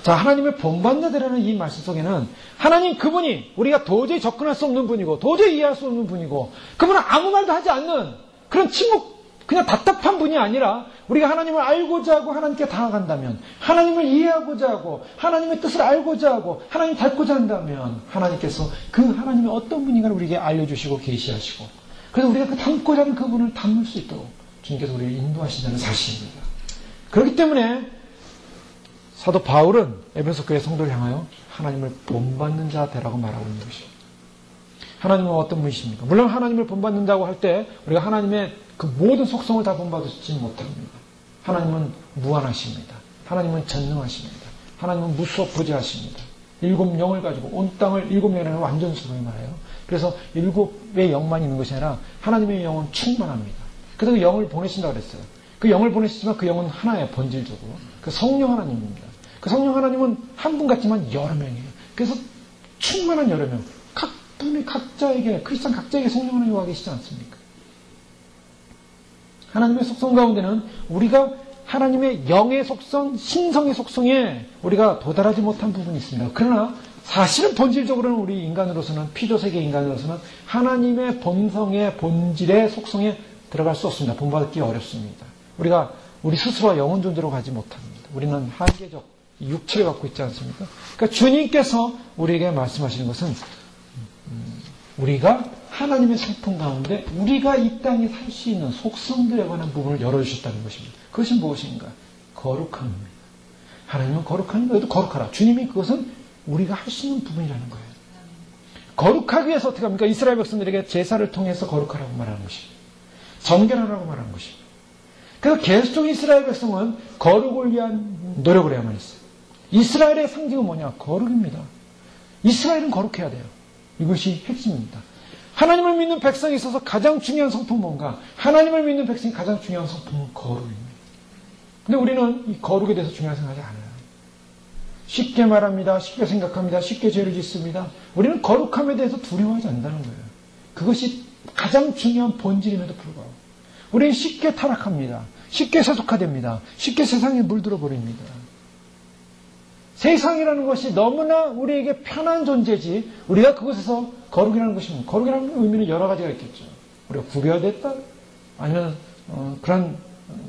자, 하나님의 본받는자들이라는 이 말씀 속에는 하나님 그분이 우리가 도저히 접근할 수 없는 분이고, 도저히 이해할 수 없는 분이고, 그분은 아무 말도 하지 않는 그런 침묵, 그냥 답답한 분이 아니라 우리가 하나님을 알고자 하고 하나님께 다가간다면, 하나님을 이해하고자 하고 하나님의 뜻을 알고자 하고 하나님 닮고자 한다면 하나님께서 그 하나님이 어떤 분인가를 우리에게 알려주시고 계시하시고 그래서 우리가 그 닮고자 하는 그분을 닮을 수 있도록 주님께서 우리를 인도하신다는 사실입니다. 그렇기 때문에 사도 바울은 에베소 교회 성도를 향하여 하나님을 본받는 자 되라고 말하고 있는 것입니다. 하나님은 어떤 분이십니까? 물론 하나님을 본받는다고 할 때 우리가 하나님의 그 모든 속성을 다 본받지는 못합니다. 하나님은 무한하십니다. 하나님은 전능하십니다. 하나님은 무수업부지하십니다. 일곱 영을 가지고 온 땅을 일곱 영이라는 완전 수동이 말해요. 그래서 일곱의 영만 있는 것이 아니라 하나님의 영은 충만합니다. 그래서 그 영을 보내신다고 그랬어요. 그 영을 보내시지만 그 영은 하나예요. 본질적으로. 그 성령 하나님입니다. 그 성령 하나님은 한 분 같지만 여러 명이에요. 그래서 충만한 여러 명. 각 분이 각자에게, 크리스찬 각자에게 성령 하나님이 와 계시지 않습니까? 하나님의 속성 가운데는 우리가 하나님의 영의 속성, 신성의 속성에 우리가 도달하지 못한 부분이 있습니다. 그러나 사실은 본질적으로는 우리 인간으로서는, 피조세계 인간으로서는 하나님의 본성의 본질의 속성에 들어갈 수 없습니다. 본받기 어렵습니다. 우리 스스로가 영혼 존재로 가지 못합니다. 우리는 한계적 육체를 갖고 있지 않습니까? 그러니까 주님께서 우리에게 말씀하시는 것은 우리가 하나님의 성품 가운데 우리가 이 땅에 살 수 있는 속성들에 관한 부분을 열어주셨다는 것입니다. 그것이 무엇인가? 거룩함입니다. 하나님은 거룩하니 너희도 거룩하라. 주님이 그것은 우리가 할 수 있는 부분이라는 거예요. 거룩하기 위해서 어떻게 합니까? 이스라엘 백성들에게 제사를 통해서 거룩하라고 말하는 것입니다. 정결하라고 말하는 것입니다. 그래서 계속적인 이스라엘 백성은 거룩을 위한 노력을 해야만 했어요. 이스라엘의 상징은 뭐냐? 거룩입니다. 이스라엘은 거룩해야 돼요. 이것이 핵심입니다. 하나님을 믿는 백성에 있어서 가장 중요한 성품은 뭔가? 하나님을 믿는 백성이 가장 중요한 성품은 거룩입니다. 근데 우리는 이 거룩에 대해서 중요하게 생각하지 않아요. 쉽게 말합니다. 쉽게 생각합니다. 쉽게 죄를 짓습니다. 우리는 거룩함에 대해서 두려워하지 않는다는 거예요. 그것이 가장 중요한 본질임에도 불구하고 우리는 쉽게 타락합니다. 쉽게 세속화됩니다. 쉽게 세상에 물들어 버립니다. 세상이라는 것이 너무나 우리에게 편한 존재지 우리가 그곳에서 거룩이라는 것이 뭐 거룩이라는 의미는 여러 가지가 있겠죠. 우리가 구별됐다 아니면 그런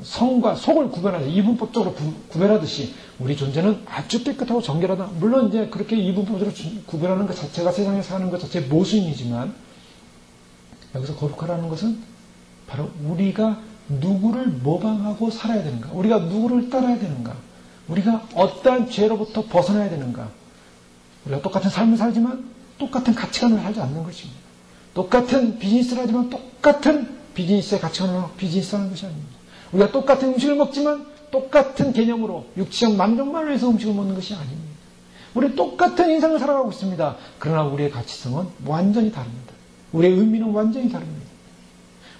성과 속을 구별하듯이 이분법적으로 구별하듯이 우리 존재는 아주 깨끗하고 정결하다. 물론 이제 그렇게 이분법적으로 구별하는 것 자체가 세상에 사는 것 자체의 모순이지만 여기서 거룩하라는 것은 바로 우리가 누구를 모방하고 살아야 되는가? 우리가 누구를 따라야 되는가? 우리가 어떠한 죄로부터 벗어나야 되는가? 우리가 똑같은 삶을 살지만 똑같은 가치관을 살지 않는 것입니다. 똑같은 비즈니스를 하지만 똑같은 비즈니스의 가치관으로 비즈니스하는 것이 아닙니다. 우리가 똑같은 음식을 먹지만 똑같은 개념으로 육체적 만족만을 위해서 음식을 먹는 것이 아닙니다. 우리는 똑같은 인생을 살아가고 있습니다. 그러나 우리의 가치성은 완전히 다릅니다. 우리의 의미는 완전히 다릅니다.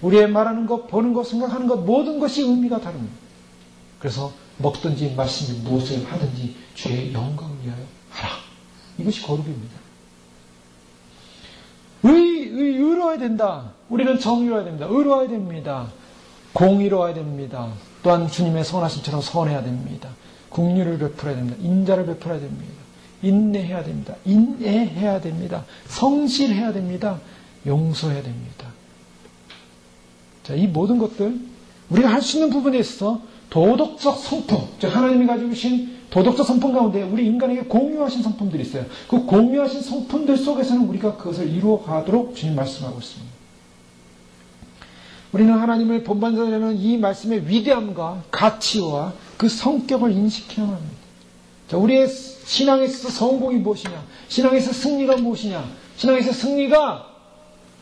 우리의 말하는 것, 보는 것, 생각하는 것 모든 것이 의미가 다릅니다. 그래서 먹든지 마시든지 무엇을 하든지 주의 영광을 위하여 하라. 이것이 거룩입니다. 의로워야 된다. 우리는 정의로워야 됩니다. 의로워야 됩니다. 공의로워야 됩니다. 또한 주님의 선하심처럼 선해야 됩니다. 긍휼을 베풀어야 됩니다. 인자를 베풀어야 됩니다. 인내해야 됩니다. 인애해야 됩니다. 성실해야 됩니다. 용서해야 됩니다. 자, 이 모든 것들 우리가 할 수 있는 부분에 있어서 도덕적 성품, 즉 하나님이 가지고 계신 도덕적 성품 가운데 우리 인간에게 공유하신 성품들이 있어요. 그 공유하신 성품들 속에서는 우리가 그것을 이루어 가도록 주님 말씀하고 있습니다. 우리는 하나님을 본받는다는 이 말씀의 위대함과 가치와 그 성격을 인식해야만 합니다. 자, 우리의 신앙에 있어서 성공이 무엇이냐? 신앙에 있어서 승리가 무엇이냐? 신앙에 있어서 승리가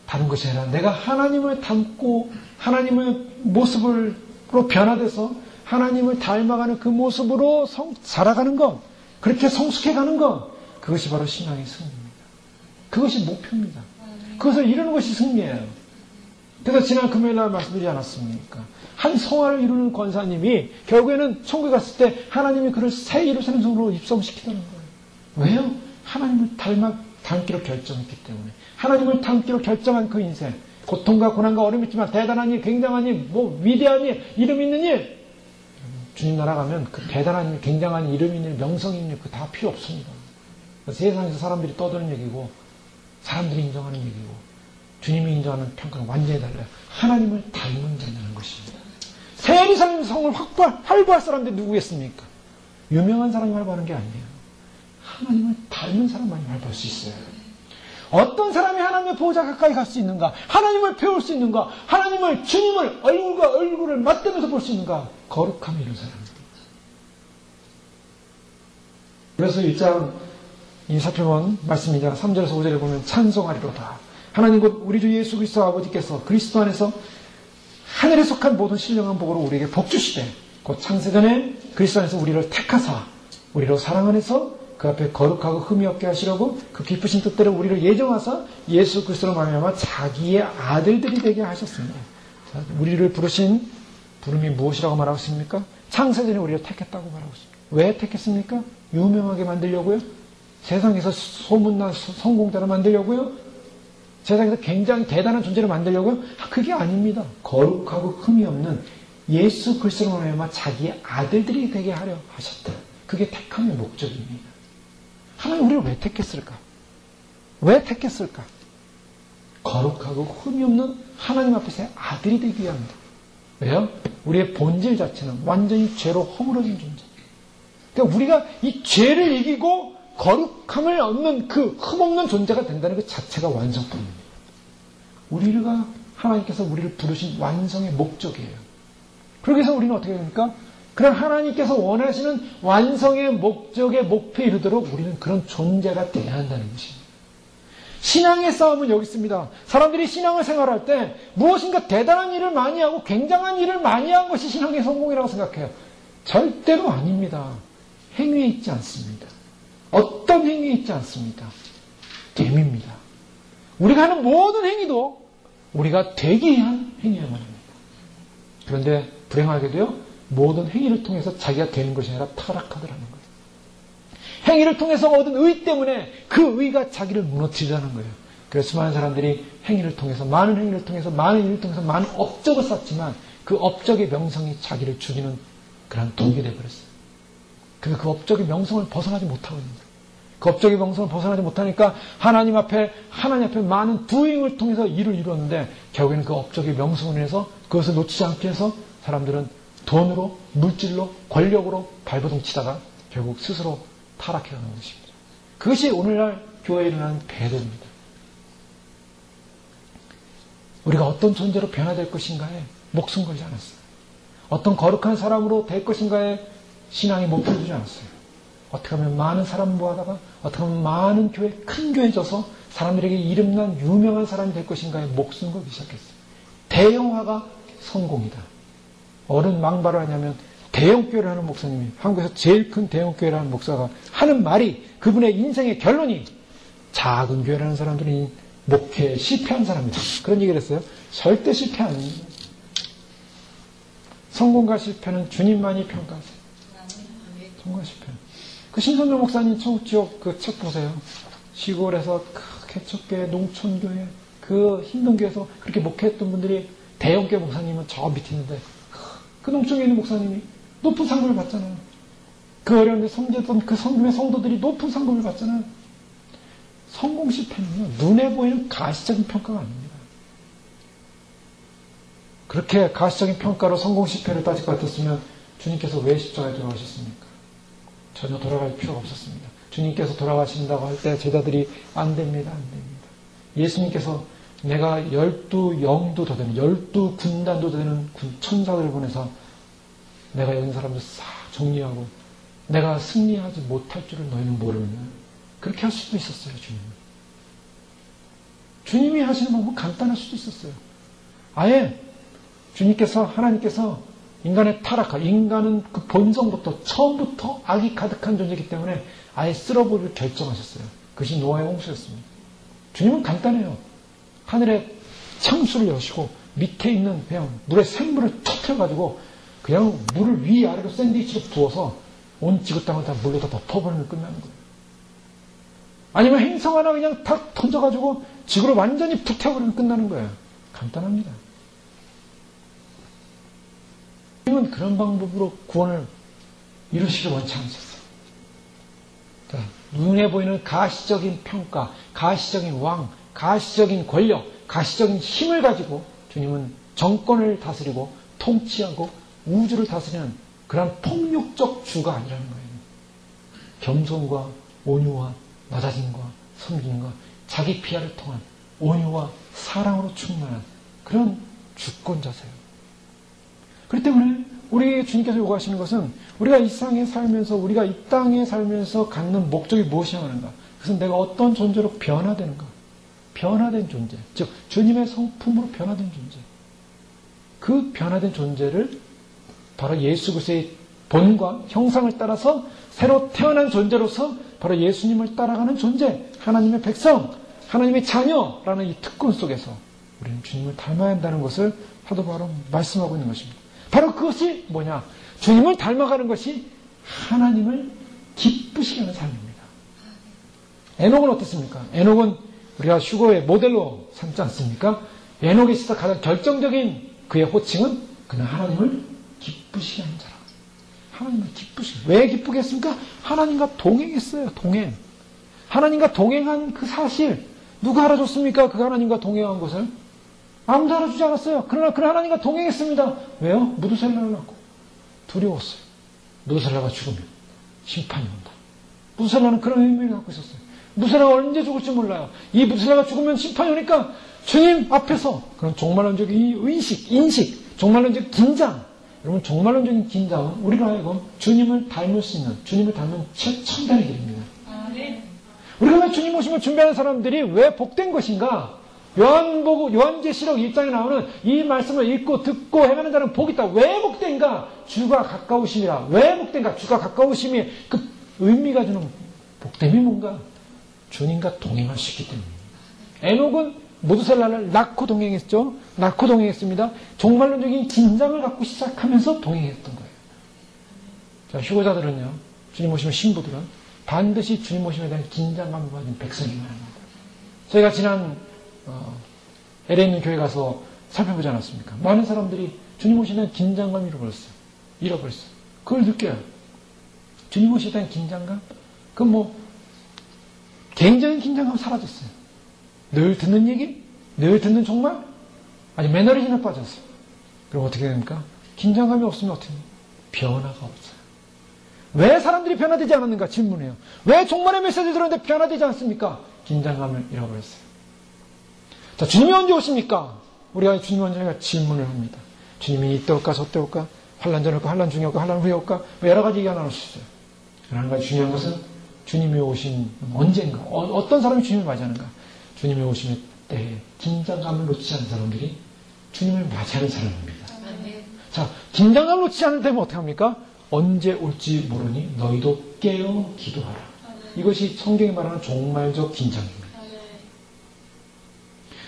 다른 것이 아니라 내가 하나님을 닮고 하나님의 모습으로 변화돼서 하나님을 닮아가는 그 모습으로 살아가는 것, 그렇게 성숙해가는 것, 그것이 바로 신앙의 승리입니다. 그것이 목표입니다. 그것을 이루는 것이 승리예요. 그래서 지난 금요일날 말씀드리지 않았습니까? 한 성화를 이루는 권사님이 결국에는 천국에 갔을 때 하나님이 그를 새 예루살렘성으로 입성시키더라는 거예요. 왜요? 하나님을 닮기로 결정했기 때문에. 하나님을 닮기로 결정한 그 인생, 고통과 고난과 어려움이 있지만 대단한 일, 굉장한 일, 위대한 일, 이름 있는 일, 주님 나라 가면 그 대단한 일, 굉장한 이름 있는 일, 명성 있는 일, 그거 다 필요 없습니다. 세상에서 사람들이 떠드는 얘기고 사람들이 인정하는 얘기고 주님이 인정하는 평가는 완전히 달라요. 하나님을 닮은 자라는 것입니다. 새 예루살렘 성을 활보할 사람들이 누구겠습니까? 유명한 사람이 활보하는 게 아니에요. 하나님을 닮은 사람만이 활보할 수 있어요. 어떤 사람이 하나님의 보호자 가까이 갈 수 있는가? 하나님을 배울 수 있는가? 하나님을, 주님을 얼굴과 얼굴을 맞대면서 볼 수 있는가? 거룩함이 이룬 사람입니다. 그래서 1장 이 살펴본 말씀이자 3절에서 5절에 보면 찬송하리로다. 하나님 곧 우리 주 예수 그리스도 아버지께서 그리스도 안에서 하늘에 속한 모든 신령한 복으로 우리에게 복 주시되 곧 창세전에 그리스도 안에서 우리를 택하사 우리로 사랑 안에서 그 앞에 거룩하고 흠이 없게 하시려고 그 기쁘신 뜻대로 우리를 예정하사 예수 그리스도로 말미암아 자기의 아들들이 되게 하셨습니다. 자, 우리를 부르신 부름이 무엇이라고 말하고 있습니까? 창세전에 우리를 택했다고 말하고 있습니다. 왜 택했습니까? 유명하게 만들려고요? 세상에서 소문난 성공자로 만들려고요? 세상에서 굉장히 대단한 존재로 만들려고요? 그게 아닙니다. 거룩하고 흠이 없는 예수 그리스도로 말미암아 자기의 아들들이 되게 하려 하셨다. 그게 택함의 목적입니다. 하나님 우리를 왜 택했을까? 왜 택했을까? 거룩하고 흠이 없는 하나님 앞에서의 아들이 되기 위함이다. 왜요? 우리의 본질 자체는 완전히 죄로 허물어진 존재. 그러니까 우리가 이 죄를 이기고 거룩함을 얻는 그 흠없는 존재가 된다는 그 자체가 완성품입니다. 우리가 하나님께서 우리를 부르신 완성의 목적이에요. 그러기 위해서 우리는 어떻게 됩니까? 그런 하나님께서 원하시는 완성의 목적의 목표에 이르도록 우리는 그런 존재가 되어야 한다는 것입니다. 신앙의 싸움은 여기 있습니다. 사람들이 신앙을 생활할 때 무엇인가 대단한 일을 많이 하고 굉장한 일을 많이 한 것이 신앙의 성공이라고 생각해요. 절대로 아닙니다. 행위에 있지 않습니다. 어떤 행위에 있지 않습니다. 됨입니다. 우리가 하는 모든 행위도 우리가 되기 위한 행위야만 합니다. 그런데 불행하게도요, 모든 행위를 통해서 자기가 되는 것이 아니라 타락하더라는 거예요. 행위를 통해서 얻은 의 때문에 그 의가 자기를 무너뜨리자는 거예요. 그래서 수많은 사람들이 행위를 통해서, 많은 행위를 통해서, 많은 일을 통해서 많은 업적을 쌓지만 그 업적의 명성이 자기를 죽이는 그런 독이 되어버렸어요. 그래서 그 업적의 명성을 벗어나지 못하고 있습니다. 그 업적의 명성을 벗어나지 못하니까 하나님 앞에 많은 부잉을 통해서 일을 이루었는데 결국에는 그 업적의 명성을 위해서 그것을 놓치지 않기 위해서 사람들은 돈으로, 물질로, 권력으로 발버둥 치다가 결국 스스로 타락해가는 것입니다. 그것이 오늘날 교회에 일어나는 배도입니다. 우리가 어떤 존재로 변화될 것인가에 목숨 걸지 않았어요. 어떤 거룩한 사람으로 될 것인가에 신앙에 목표를 두지 않았어요. 어떻게 하면 많은 사람 모아다가 어떻게 하면 많은 교회, 큰 교회 져서 사람들에게 이름난 유명한 사람이 될 것인가에 목숨 걸기 시작했어요. 대형화가 성공이다. 어른 망발을 하냐면 대형교회를 하는 목사님이, 한국에서 제일 큰 대형교회를 하는 목사가 하는 말이, 그분의 인생의 결론이 작은 교회를 하는 사람들이 목회에 실패한 사람이다. 그런 얘기를 했어요. 절대 실패 아닙니다. 성공과 실패는 주님만이 평가하세요. 성공과 실패. 그 신선조 목사님 청국지역 그 책 보세요. 시골에서 개척교회, 농촌교회, 그 힘든 교회에서 그렇게 목회했던 분들이 대형교회 목사님은 저 밑에 있는데 그 농촌에 있는 목사님이 높은 상급을 받잖아요. 그 어려운데 섬겼던 그 성금의 성도들이 높은 상급을 받잖아요. 성공 실패는요, 눈에 보이는 가시적인 평가가 아닙니다. 그렇게 가시적인 평가로 성공 실패를 따질 것 같았으면 주님께서 왜 십자가에 돌아가셨습니까? 전혀 돌아갈 필요가 없었습니다. 주님께서 돌아가신다고 할 때 제자들이 안 됩니다. 예수님께서 내가 12영도 더 되는, 12군단도 되는 천사들을 보내서 내가 여기 있는 사람들 싹 정리하고 내가 승리하지 못할 줄을 너희는 모르느냐. 그렇게 할 수도 있었어요, 주님은. 주님이 하시는 방법은 간단할 수도 있었어요. 아예 주님께서, 하나님께서 인간의 타락한, 인간은 그 본성부터, 처음부터 악이 가득한 존재이기 때문에 아예 쓸어버리를 결정하셨어요. 그것이 노아의 홍수였습니다. 주님은 간단해요. 하늘에 창수를 여시고 밑에 있는 그냥 물에 생물을 터뜨려가지고 그냥 물을 위아래로 샌드위치로 부어서 온 지구 땅을 다 물로 다 덮어버리면 끝나는 거예요. 아니면 행성 하나 그냥 탁 던져가지고 지구를 완전히 불태워버리면 끝나는 거예요. 간단합니다. 주님은 그런 방법으로 구원을 이루시길 원치 않으셨어요. 눈에 보이는 가시적인 평가, 가시적인 왕, 가시적인 권력, 가시적인 힘을 가지고 주님은 정권을 다스리고 통치하고 우주를 다스리는 그런 폭력적 주가 아니라는 거예요. 겸손과 온유와 낮아짐과 섬김과 자기 피하를 통한 온유와 사랑으로 충만한 그런 주권자세요. 그렇기 때문에 우리 주님께서 요구하시는 것은 우리가 이 세상에 살면서, 우리가 이 땅에 살면서 갖는 목적이 무엇이냐는가. 그것은 내가 어떤 존재로 변화되는가. 변화된 존재. 즉 주님의 성품으로 변화된 존재. 그 변화된 존재를 바로 예수 그리스도의 본과 형상을 따라서 새로 태어난 존재로서 바로 예수님을 따라가는 존재, 하나님의 백성, 하나님의 자녀라는 이 특권 속에서 우리는 주님을 닮아야 한다는 것을 사도 바로 말씀하고 있는 것입니다. 바로 그것이 뭐냐? 주님을 닮아가는 것이 하나님을 기쁘시게 하는 삶입니다. 에녹은 어떻습니까? 에녹은 우리가 휴거의 모델로 삼지 않습니까? 에녹에 있어서 가장 결정적인 그의 호칭은 그는 하나님을 기쁘시게 하는 자라. 하나님을 기쁘시게. 왜 기쁘게 했습니까? 하나님과 동행했어요. 동행. 하나님과 동행한 그 사실. 누가 알아줬습니까? 그 하나님과 동행한 것을? 아무도 알아주지 않았어요. 그러나 그 하나님과 동행했습니다. 왜요? 무두셀라를 낳고. 두려웠어요. 무두셀라가 죽으면 심판이 온다. 무두셀라는 그런 의미를 갖고 있었어요. 무두셀라가 언제 죽을지 몰라요. 이 무두셀라가 죽으면 심판이 오니까 주님 앞에서 그런 종말론적인 인식, 종말론적 긴장. 여러분, 종말론적인 긴장은 우리로 하여금 주님을 닮을 수 있는, 주님을 닮은 최첨단의 길입니다. 우리가 왜 주님 오심을 준비하는 사람들이 왜 복된 것인가? 요한계시록 1장에 나오는 이 말씀을 읽고 듣고 행하는 자는 복이 있다. 왜 복된가? 주가 가까우심이라. 왜 복된가? 주가 가까우심이 그 의미가 주는 복됨이 뭔가? 주님과 동행할 수 있기 때문입니다. 에녹은 무두셀라를 낳고 동행했죠. 낳고 동행했습니다. 종말론적인 긴장을 갖고 시작하면서 동행했던 거예요. 자, 휴거자들은요, 주님 오시면 신부들은 반드시 주님 오심에 대한 긴장감을 가진 백성이만 합니다. 저희가 지난 LA 있는 교회 가서 살펴보지 않았습니까? 많은 사람들이 주님 오시에 대한 긴장감을 잃어버렸어요. 그걸 느껴요. 주님 오시에 대한 긴장감? 그건 개인적인 긴장감 사라졌어요. 늘 듣는 얘기? 늘 듣는 종말? 아니, 매너리즘에 빠졌어요. 그럼 어떻게 됩니까? 긴장감이 없으면 어떻게 됩니까? 변화가 없어요. 왜 사람들이 변화되지 않았는가 질문해요. 왜 종말의 메시지를 들었는데 변화되지 않습니까? 긴장감을 잃어버렸어요. 자, 주님이 언제 오십니까? 우리가 주님이 언제 올까 질문을 합니다. 주님이 이때 올까 저때 올까? 환난 전에 올까? 환난 중에 올까? 환난 후에 올까? 여러 가지 얘기가 나올 수 있어요. 그러나 한 가지 중요한 것은 주님이 오신 언젠가, 어떤 사람이 주님을 맞이하는가? 주님이 오실 때에 긴장감을 놓치지 않는 사람들이 주님을 맞이하는 사람입니다. 자, 긴장감을 놓치지 않을 때면 어떻게 합니까? 언제 올지 모르니 너희도 깨어 기도하라. 이것이 성경이 말하는 종말적 긴장입니다.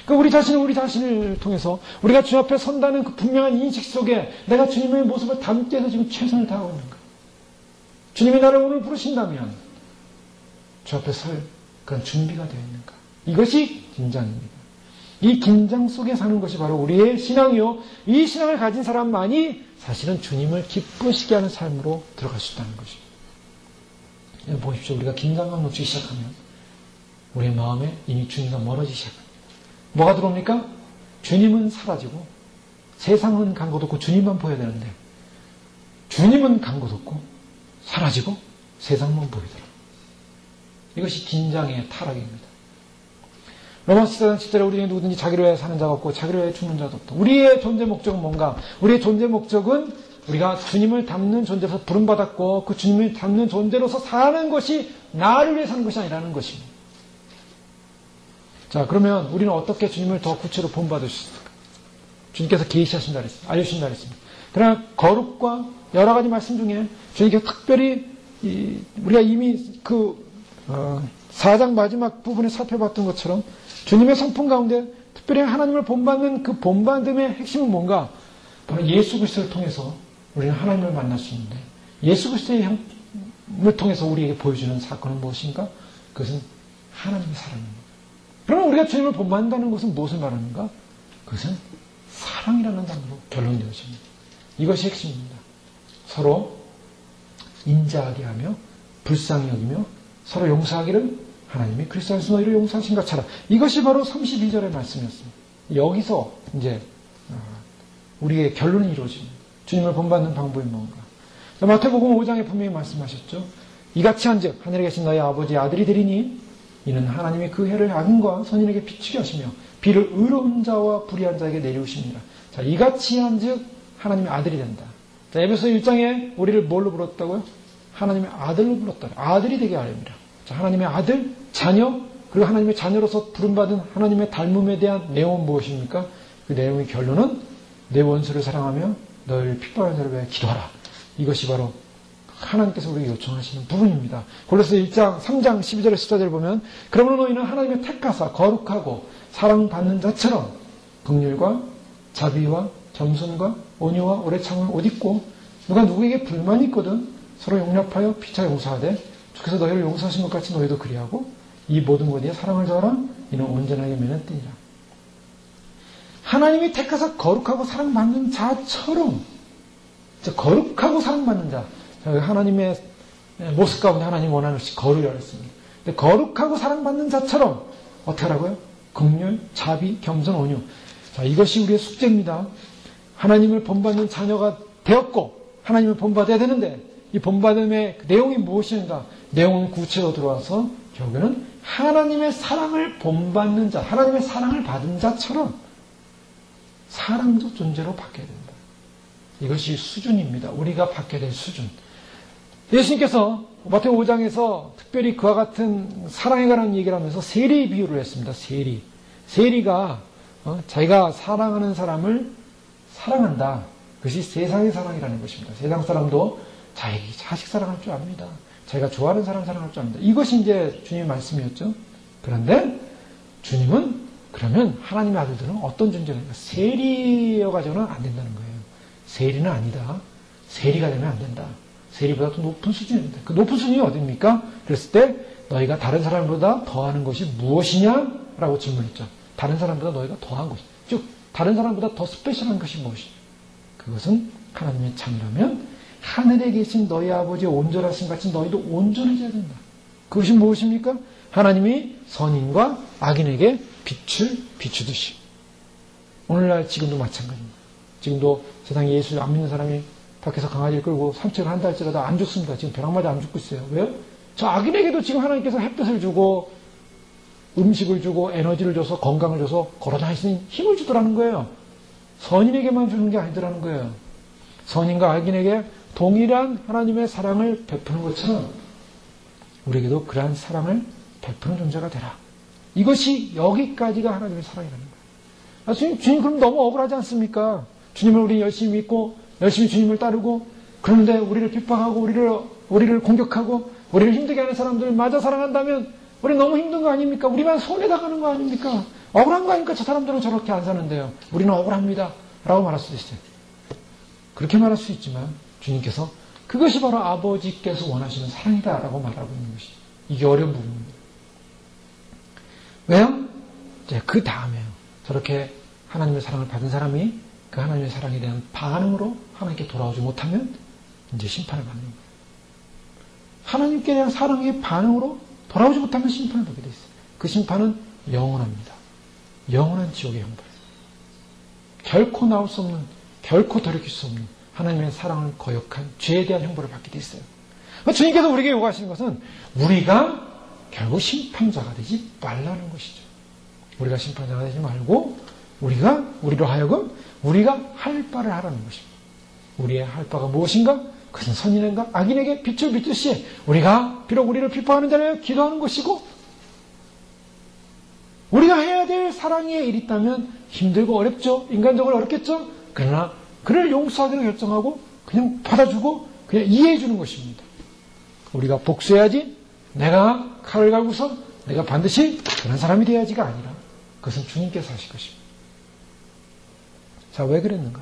그러니까 우리 자신을 통해서 우리가 주 앞에 선다는 그 분명한 인식 속에 내가 주님의 모습을 담기 위해서 지금 최선을 다하고 있는가? 주님이 나를 오늘 부르신다면 주 앞에 설 그런 준비가 되어 있는가? 이것이 긴장입니다. 이 긴장 속에 사는 것이 바로 우리의 신앙이요. 이 신앙을 가진 사람만이 사실은 주님을 기쁘시게 하는 삶으로 들어갈 수 있다는 것입니다. 보십시오. 우리가 긴장감 놓치기 시작하면 우리의 마음에 이미 주님과 멀어지기 시작합니다. 뭐가 들어옵니까? 주님은 사라지고 세상은 간 곳 없고 주님만 보여야 되는데 주님은 간 곳 없고 사라지고 세상만 보이더라. 이것이 긴장의 타락입니다. 로마서 14장 10절에 우리는 누구든지 자기를 위해 사는 자가 없고 자기를 위해 죽는 자도 없다. 우리의 존재 목적은 뭔가? 우리의 존재 목적은 우리가 주님을 닮는 존재로서 부름받았고 그 주님을 닮는 존재로서 사는 것이 나를 위해 사는 것이 아니라는 것입니다. 자, 그러면 우리는 어떻게 주님을 더 구체로 본받을 수 있을까? 주님께서 계시하신다 그랬습니다. 알려주신다 그랬습니다. 그러나 거룩과 여러 가지 말씀 중에 주님께서 특별히 우리가 이미 4장 마지막 부분에 살펴봤던 것처럼 주님의 성품 가운데 특별히 하나님을 본받는 그 본받음의 핵심은 뭔가? 바로 예수 그리스도를 통해서 우리는 하나님을 만날 수 있는데 예수 그리스도의 형을 통해서 우리에게 보여주는 사건은 무엇인가? 그것은 하나님의 사랑입니다. 그러면 우리가 주님을 본받는다는 것은 무엇을 말하는가? 그것은 사랑이라는 단어로 결론되어집니다. 이것이 핵심입니다. 서로 인자하게 하며 불쌍히 여기며 서로 용서하기를 하나님이 그리스도 안에서 너희를 용서하신 것처럼. 이것이 바로 32절의 말씀이었습니다. 여기서 이제 우리의 결론이 이루어집니다. 주님을 본받는 방법이 뭔가. 마태복음 5장에 분명히 말씀하셨죠. 이같이 한즉 하늘에 계신 너희 아버지의 아들이 되리니 이는 하나님이 그 해를 악인과 선인에게 비추게 하시며 비를 의로운 자와 불의한 자에게 내리우십니다. 자, 이같이 한즉 하나님의 아들이 된다. 자, 에베소 1장에 우리를 뭘로 불렀다고요? 하나님의 아들로 불렀다. 아들이 되게 하렵니다. 자, 하나님의 아들, 자녀, 그리고 하나님의 자녀로서 부름받은 하나님의 닮음에 대한 내용은 무엇입니까? 그 내용의 결론은 내 원수를 사랑하며 너희를 핍박하는 자를 위해 기도하라. 이것이 바로 하나님께서 우리에게 요청하시는 부분입니다. 골로새 1장 3장 12절에 14절을 보면 그러므로 너희는 하나님의 택하사 거룩하고 사랑받는 자처럼 긍휼과 자비와 겸손과 온유와 오래 참음을 옷 입고 누가 누구에게 불만이 있거든 서로 용납하여 피차 용서하되 주께서 너희를 용서하신 것 같이 너희도 그리하고 이 모든 것에 사랑을 더하라 이는 온전하게 매는 띠니라. 하나님이 택하사 거룩하고 사랑받는 자처럼 거룩하고 사랑받는 자 하나님의 모습 가운데 하나님 원하는 것이 거룩이라고 했습니다. 거룩하고 사랑받는 자처럼 어떻게 하라고요? 긍휼, 자비, 겸손, 온유. 자, 이것이 우리의 숙제입니다. 하나님을 본받는 자녀가 되었고 하나님을 본받아야 되는데 이 본받음의 내용이 무엇인가? 내용은 구체로 들어와서 결국에는 하나님의 사랑을 본받는 자, 하나님의 사랑을 받은 자처럼 사랑적 존재로 바뀌어야 된다. 이것이 수준입니다. 우리가 받게 될 수준. 예수님께서 마태오 5장에서 특별히 그와 같은 사랑에 관한 얘기를 하면서 세리 비유를 했습니다. 세리가 자기가 사랑하는 사람을 사랑한다. 그것이 세상의 사랑이라는 것입니다. 세상 사람도 자기 자식 사랑할 줄 압니다. 자기가 좋아하는 사람 사랑할 줄 압니다. 이것이 이제 주님의 말씀이었죠. 그런데 주님은 그러면 하나님의 아들들은 어떤 존재인가? 세리여가지고는 안 된다는 거예요. 세리는 아니다. 세리가 되면 안 된다. 세리보다 더 높은 수준입니다. 그 높은 수준이 어디입니까? 그랬을 때 너희가 다른 사람보다 더하는 것이 무엇이냐? 라고 질문했죠. 다른 사람보다 너희가 더한 것이 즉 다른 사람보다 더 스페셜한 것이 무엇이냐? 그것은 하나님의 자녀라면 하늘에 계신 너희 아버지의 온전하신 같이 너희도 온전해져야 된다. 그것이 무엇입니까? 하나님이 선인과 악인에게 빛을 비추듯이. 오늘날 지금도 마찬가지입니다. 지금도 세상에 예수를 안 믿는 사람이 밖에서 강아지를 끌고 산책을 한다 할지라도 안 죽습니다. 지금 벼락마다 안 죽고 있어요. 왜요? 저 악인에게도 지금 하나님께서 햇볕을 주고 음식을 주고 에너지를 줘서 건강을 줘서 걸어다닐 수 있는 힘을 주더라는 거예요. 선인에게만 주는 게 아니더라는 거예요. 선인과 악인에게 동일한 하나님의 사랑을 베푸는 것처럼 우리에게도 그러한 사랑을 베푸는 존재가 되라. 이것이 여기까지가 하나님의 사랑이라는 거예요. 주님 그럼 너무 억울하지 않습니까? 주님을 우리 열심히 믿고 열심히 주님을 따르고 그런데 우리를 핍박하고 우리를 공격하고 우리를 힘들게 하는 사람들을 마저 사랑한다면 우리 너무 힘든 거 아닙니까? 우리만 손해당하는 거 아닙니까? 억울한 거 아닙니까? 저 사람들은 저렇게 안 사는데요. 우리는 억울합니다. 라고 말할 수도 있어요. 그렇게 말할 수 있지만 주님께서 그것이 바로 아버지께서 원하시는 사랑이다 라고 말하고 있는 것이 이게 어려운 부분입니다. 왜요? 이제 그 다음에요. 저렇게 하나님의 사랑을 받은 사람이 그 하나님의 사랑에 대한 반응으로 하나님께 돌아오지 못하면 이제 심판을 받는 거예요. 하나님께 대한 사랑의 반응으로 돌아오지 못하면 심판을 받게 돼 있어요. 그 심판은 영원합니다. 영원한 지옥의 형벌. 결코 나올 수 없는, 결코 돌이킬 수 없는 하나님의 사랑을 거역한 죄에 대한 형벌을 받게 돼 있어요. 주님께서 우리에게 요구하시는 것은 우리가 결국 심판자가 되지 말라는 것이죠. 우리가 심판자가 되지 말고 우리로 하여금 우리가 할 바를 하라는 것입니다. 우리의 할 바가 무엇인가? 그것은 선인인가 악인에게 빛을 비추시 우리가 비록 우리를 비판하는 자를 기도하는 것이고 우리가 해야 될 사랑의 일이 있다면 힘들고 어렵죠. 인간적으로 어렵겠죠. 그러나 그를 용서하기로 결정하고 그냥 받아주고 그냥 이해해 주는 것입니다. 우리가 복수해야지 내가 칼을 갈고서 내가 반드시 그런 사람이 돼야지가 아니라 그것은 주님께서 하실 것입니다. 자, 왜 그랬는가?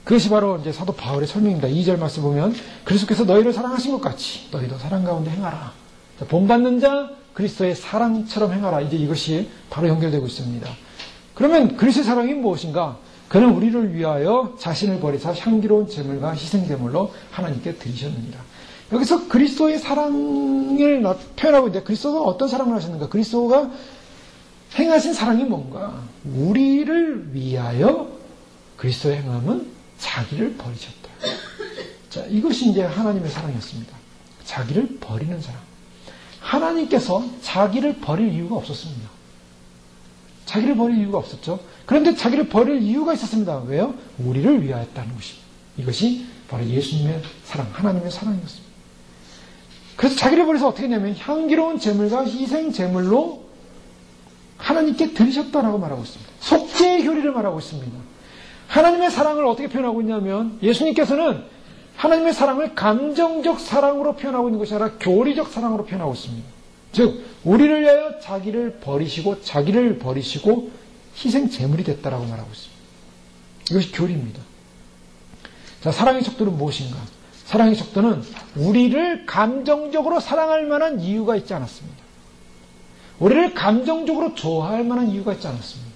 그것이 바로 이제 사도 바울의 설명입니다. 2절 말씀 보면 그리스도께서 너희를 사랑하신 것 같이 너희도 사랑 가운데 행하라. 자, 본받는 자 그리스도의 사랑처럼 행하라. 이제 이것이 바로 연결되고 있습니다. 그러면 그리스도의 사랑이 무엇인가? 그는 우리를 위하여 자신을 버리사 향기로운 제물과 희생제물로 하나님께 드리셨느니라. 여기서 그리스도의 사랑을 표현하고 있는데 그리스도가 어떤 사랑을 하셨는가? 그리스도가 행하신 사랑이 뭔가? 우리를 위하여 그리스도의 행함은 자기를 버리셨다. 자, 이것이 이제 하나님의 사랑이었습니다. 자기를 버리는 사랑. 하나님께서 자기를 버릴 이유가 없었습니다. 자기를 버릴 이유가 없었죠. 그런데 자기를 버릴 이유가 있었습니다. 왜요? 우리를 위하였다는 것입니다. 이것이 바로 예수님의 사랑, 하나님의 사랑이었습니다. 그래서 자기를 버려서 어떻게 했냐면 향기로운 제물과 희생 제물로 하나님께 드리셨다라고 말하고 있습니다. 속죄의 효리를 말하고 있습니다. 하나님의 사랑을 어떻게 표현하고 있냐면 예수님께서는 하나님의 사랑을 감정적 사랑으로 표현하고 있는 것이 아니라 교리적 사랑으로 표현하고 있습니다. 즉 우리를 위하여 자기를 버리시고 희생 제물이 됐다라고 말하고 있습니다. 이것이 교리입니다. 자, 사랑의 척도는 무엇인가? 사랑의 척도는 우리를 감정적으로 사랑할 만한 이유가 있지 않았습니다. 우리를 감정적으로 좋아할 만한 이유가 있지 않았습니다.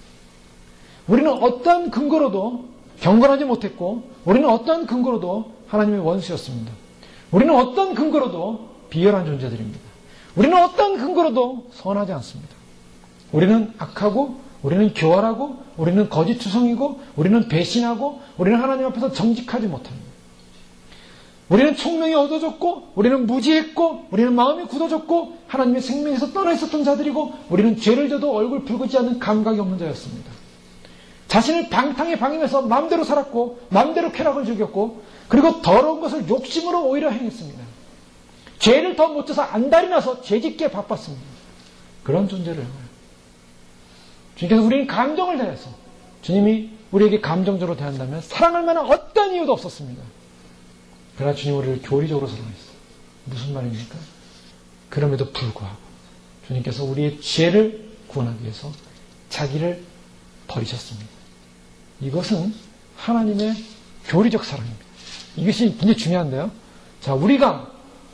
우리는 어떠한 근거로도 경건하지 못했고, 우리는 어떠한 근거로도 하나님의 원수였습니다. 우리는 어떠한 근거로도 비열한 존재들입니다. 우리는 어떠한 근거로도 선하지 않습니다. 우리는 악하고, 우리는 교활하고, 우리는 거짓투성이고, 우리는 배신하고, 우리는 하나님 앞에서 정직하지 못합니다. 우리는 총명이 얻어졌고, 우리는 무지했고, 우리는 마음이 굳어졌고, 하나님의 생명에서 떠나 있었던 자들이고, 우리는 죄를 져도 얼굴 붉지 않는 감각이 없는 자였습니다. 자신을 방탕에 방임해서 마음대로 살았고, 마음대로 쾌락을 즐겼고, 그리고 더러운 것을 욕심으로 오히려 행했습니다. 죄를 더 못 져서 안달이 나서 죄짓기에 바빴습니다. 그런 존재를 주님께서 우리는 감정을 대해서, 주님이 우리에게 감정적으로 대한다면 사랑할 만한 어떤 이유도 없었습니다. 그러나 주님 우리를 교리적으로 사랑했어요. 무슨 말입니까? 그럼에도 불구하고 주님께서 우리의 죄를 구원하기 위해서 자기를 버리셨습니다. 이것은 하나님의 교리적 사랑입니다. 이것이 굉장히 중요한데요. 자, 우리가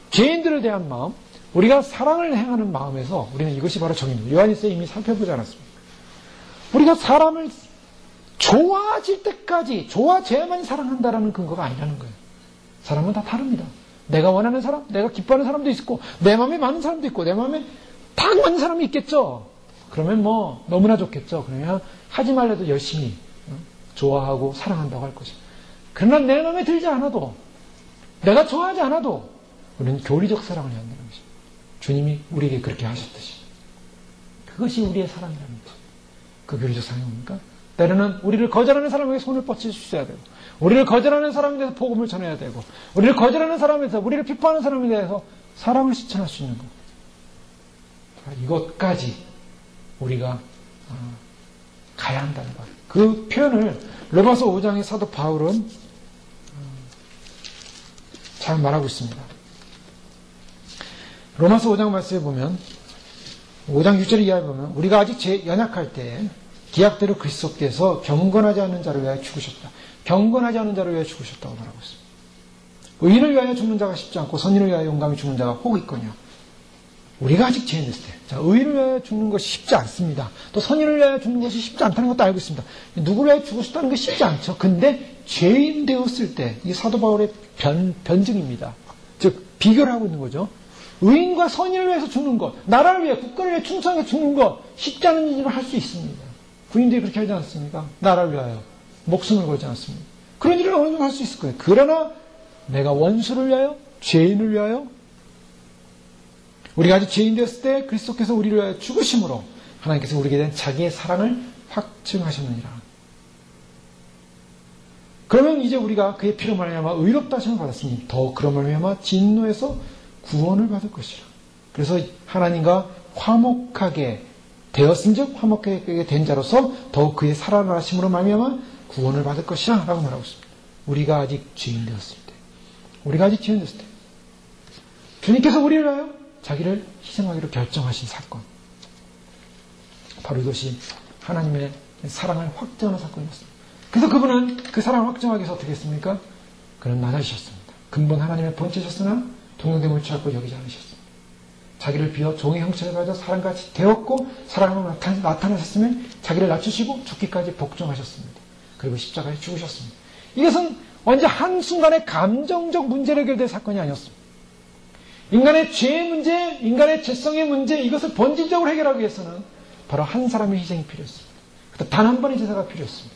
죄인들에 대한 마음, 우리가 사랑을 행하는 마음에서 우리는 이것이 바로 정의입니다. 요한일서에 이미 살펴보지 않았습니까? 우리가 사람을 좋아질 때까지 좋아져야만 사랑한다라는 근거가 아니라는 거예요. 사람은 다 다릅니다. 내가 원하는 사람, 내가 기뻐하는 사람도 있고, 내 마음에 맞는 사람도 있고, 내 마음에 다 맞는 사람이 있겠죠. 그러면 뭐 너무나 좋겠죠. 그러면 하지 말래도 열심히 좋아하고 사랑한다고 할 것입니다. 그러나 내 마음에 들지 않아도, 내가 좋아하지 않아도 우리는 교리적 사랑을 해야 한다는 것입니다. 주님이 우리에게 그렇게 하셨듯이. 그것이 우리의 사랑이라는 거죠. 그 교리적 사랑이 뭡니까? 때로는 우리를 거절하는 사람에게 손을 뻗쳐 주셔야 되고, 우리를 거절하는 사람에 대해서 복음을 전해야 되고, 우리를 거절하는 사람에 대해서, 우리를 비판하는 사람에 대해서 사랑을 실천할 수 있는 것. 이것까지 우리가 가야 한다는 것. 그 표현을 로마서 5장의 사도 바울은 잘 말하고 있습니다. 로마서 5장 말씀에 보면, 5장 6절 이하에 보면, 우리가 아직 연약할 때에 기약대로 그리스도께서 경건하지 않는 자를 위하여 죽으셨다. 경건하지 않은 자를 위하여 죽으셨다고 말하고 있습니다. 의인을 위하여 죽는 자가 쉽지 않고 선인을 위하여 용감히 죽는 자가 혹 있거냐. 우리가 아직 죄인 됐을 때, 자, 의인을 위하여 죽는 것이 쉽지 않습니다. 또 선인을 위하여 죽는 것이 쉽지 않다는 것도 알고 있습니다. 누구를 위하여 죽으셨다는 게 쉽지 않죠. 근데 죄인 되었을 때, 이게 사도 바울의 변증입니다. 즉 비교를 하고 있는 거죠. 의인과 선인을 위해서 죽는 것, 나라를 위해, 국가를 위해 충성해서 죽는 것, 쉽지 않은 일을 할 수 있습니다. 군인들이 그렇게 하지 않습니까? 나라를 위하여 목숨을 걸지 않습니다. 그런 일을 어느 정도 할 수 있을 거예요. 그러나 내가 원수를 위하여, 죄인을 위하여, 우리가 아직 죄인 되었을 때 그리스도께서 우리를 위하여 죽으심으로 하나님께서 우리에게 대한 자기의 사랑을 확증하셨느니라. 그러면 이제 우리가 그의 피로 말미암아 의롭다 하심을 받았으니 더 그런 말미암아 진노에서 구원을 받을 것이라. 그래서 하나님과 화목하게 되었은즉 화목하게 된 자로서 더욱 그의 살아나심으로 말미암아 구원을 받을 것이라 라고 말하고 있습니다. 우리가 아직 죄인 되었을 때, 우리가 아직 죄인 되었을 때 주님께서 우리를 위하여 자기를 희생하기로 결정하신 사건, 바로 이것이 하나님의 사랑을 확정하는 사건이었습니다. 그래서 그분은 그 사랑을 확정하기 위해서 어떻게 했습니까? 그는 낮아지셨습니다. 근본 하나님의 본체셨으나 동등됨을 취하고 여기지 않으셨습니다. 자기를 비워 종의 형체를 가져 사람같이 되었고 사랑으로 나타나셨으면 자기를 낮추시고 죽기까지 복종하셨습니다. 그리고 십자가에 죽으셨습니다. 이것은 언제 한순간에 감정적 문제를 해결될 사건이 아니었습니다. 인간의 죄의 문제, 인간의 죄성의 문제, 이것을 본질적으로 해결하기 위해서는 바로 한 사람의 희생이 필요했습니다. 단 한 번의 제사가 필요했습니다.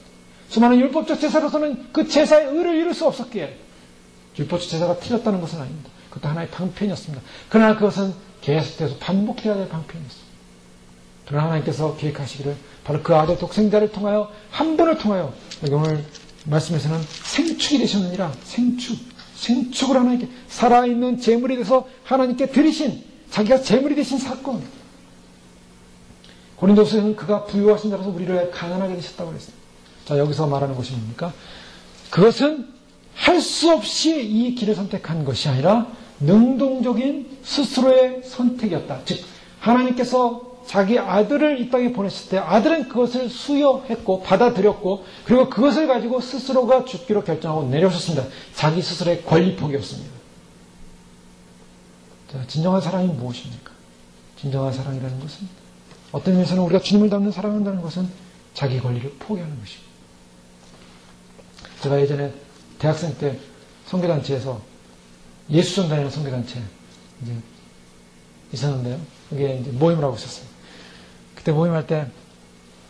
수많은 율법적 제사로서는 그 제사의 의를 이룰 수 없었기에 율법적 제사가 틀렸다는 것은 아닙니다. 그것도 하나의 방편이었습니다. 그러나 그것은 계속해서 반복되어야 될 방편이었습니다. 그러나 하나님께서 계획하시기를 바로 그 아들 독생자를 통하여 한 분을 통하여 오늘 말씀에서는 생축이 되셨느니라. 생축을 하나님께 살아있는 제물이 돼서 하나님께 드리신, 자기가 제물이 되신 사건. 고린도서에는 그가 부유하신 자라서 우리를 가난하게 되셨다고 그랬습니다. 자, 여기서 말하는 것이 뭡니까? 그것은 할 수 없이 이 길을 선택한 것이 아니라 능동적인 스스로의 선택이었다. 즉 하나님께서 자기 아들을 이 땅에 보냈을 때 아들은 그것을 수여했고 받아들였고 그리고 그것을 가지고 스스로가 죽기로 결정하고 내려오셨습니다. 자기 스스로의 권리 포기였습니다. 자, 진정한 사랑이 무엇입니까? 진정한 사랑이라는 것은 어떤 의미에서는 우리가 주님을 닮는 사랑한다는 것은 자기 권리를 포기하는 것입니다. 제가 예전에 대학생 때 선교단체에서 예수전단이라는 선교단체 이제 있었는데요. 그게 이제 모임을 하고 있었어요. 그때 모임할 때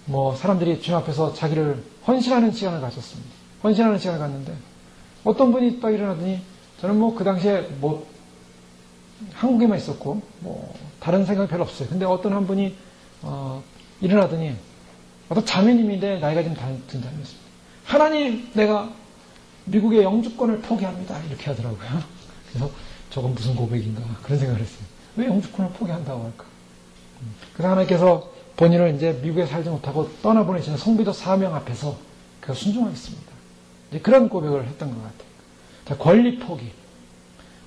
뭐 사람들이 주님 앞에서 자기를 헌신하는 시간을 가졌습니다. 헌신하는 시간을 갔는데 어떤 분이 딱 일어나더니 저는 뭐 그 당시에 뭐 한국에만 있었고 뭐 다른 생각이 별로 없어요. 근데 어떤 한 분이 일어나더니 어떤 자매님인데 나이가 좀 든 자매였습니다. 하나님, 내가 미국의 영주권을 포기합니다. 이렇게 하더라고요. 그래서 저건 무슨 고백인가 그런 생각을 했어요. 왜 영주권을 포기한다고 할까? 그래서 하나님께서 본인을 이제 미국에 살지 못하고 떠나보내시는 성비도 4명 앞에서 그가 순종하겠습니다. 이제 그런 고백을 했던 것 같아요. 자, 권리 포기.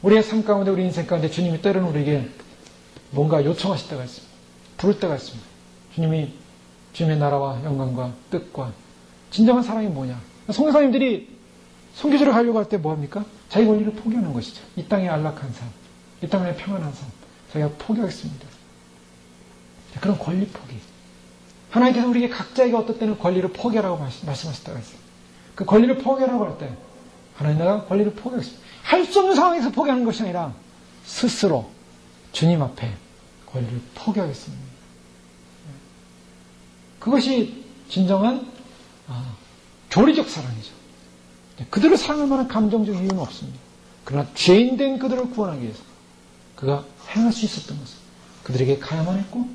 우리의 삶 가운데, 우리 인생 가운데 주님이 때로는 우리에게 뭔가 요청하실 때가 있습니다. 부를 때가 있습니다. 주님이 주님의 나라와 영광과 뜻과 진정한 사랑이 뭐냐? 선교사님들이 선교지로 가려고 할 때 뭐합니까? 자기 권리를 포기하는 것이죠. 이 땅의 안락한 삶, 이 땅의 평안한 삶, 자기가 포기하겠습니다. 그런 권리 포기. 하나님께서 우리에게 각자에게 어떤 때는 권리를 포기하라고 말씀하실 때가 있어요. 그 권리를 포기하라고 할 때 하나님 내가 권리를 포기하겠습니다. 할 수 없는 상황에서 포기하는 것이 아니라 스스로 주님 앞에 권리를 포기하겠습니다. 그것이 진정한 교리적 사랑이죠. 그들을 사랑할 만한 감정적 이유는 없습니다. 그러나 죄인된 그들을 구원하기 위해서 그가 행할 수 있었던 것은 그들에게 가야만 했고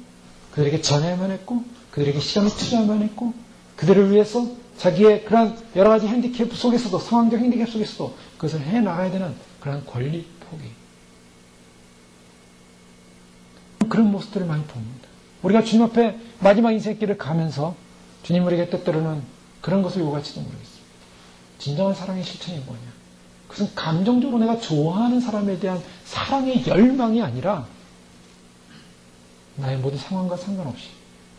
그들에게 전해야만 했고 그들에게 시간을 투자해야만 했고 그들을 위해서 자기의 그러한 여러 가지 핸디캡 속에서도 상황적 핸디캡 속에서도 그것을 해나가야 되는 그러한 권리 포기. 그런 모습들을 많이 봅니다. 우리가 주님 앞에 마지막 인생길을 가면서 주님 우리에게 때때로는 그런 것을 요구할지도 모르겠습니다. 진정한 사랑의 실천이 뭐냐? 그것은 감정적으로 내가 좋아하는 사람에 대한 사랑의 열망이 아니라 나의 모든 상황과 상관없이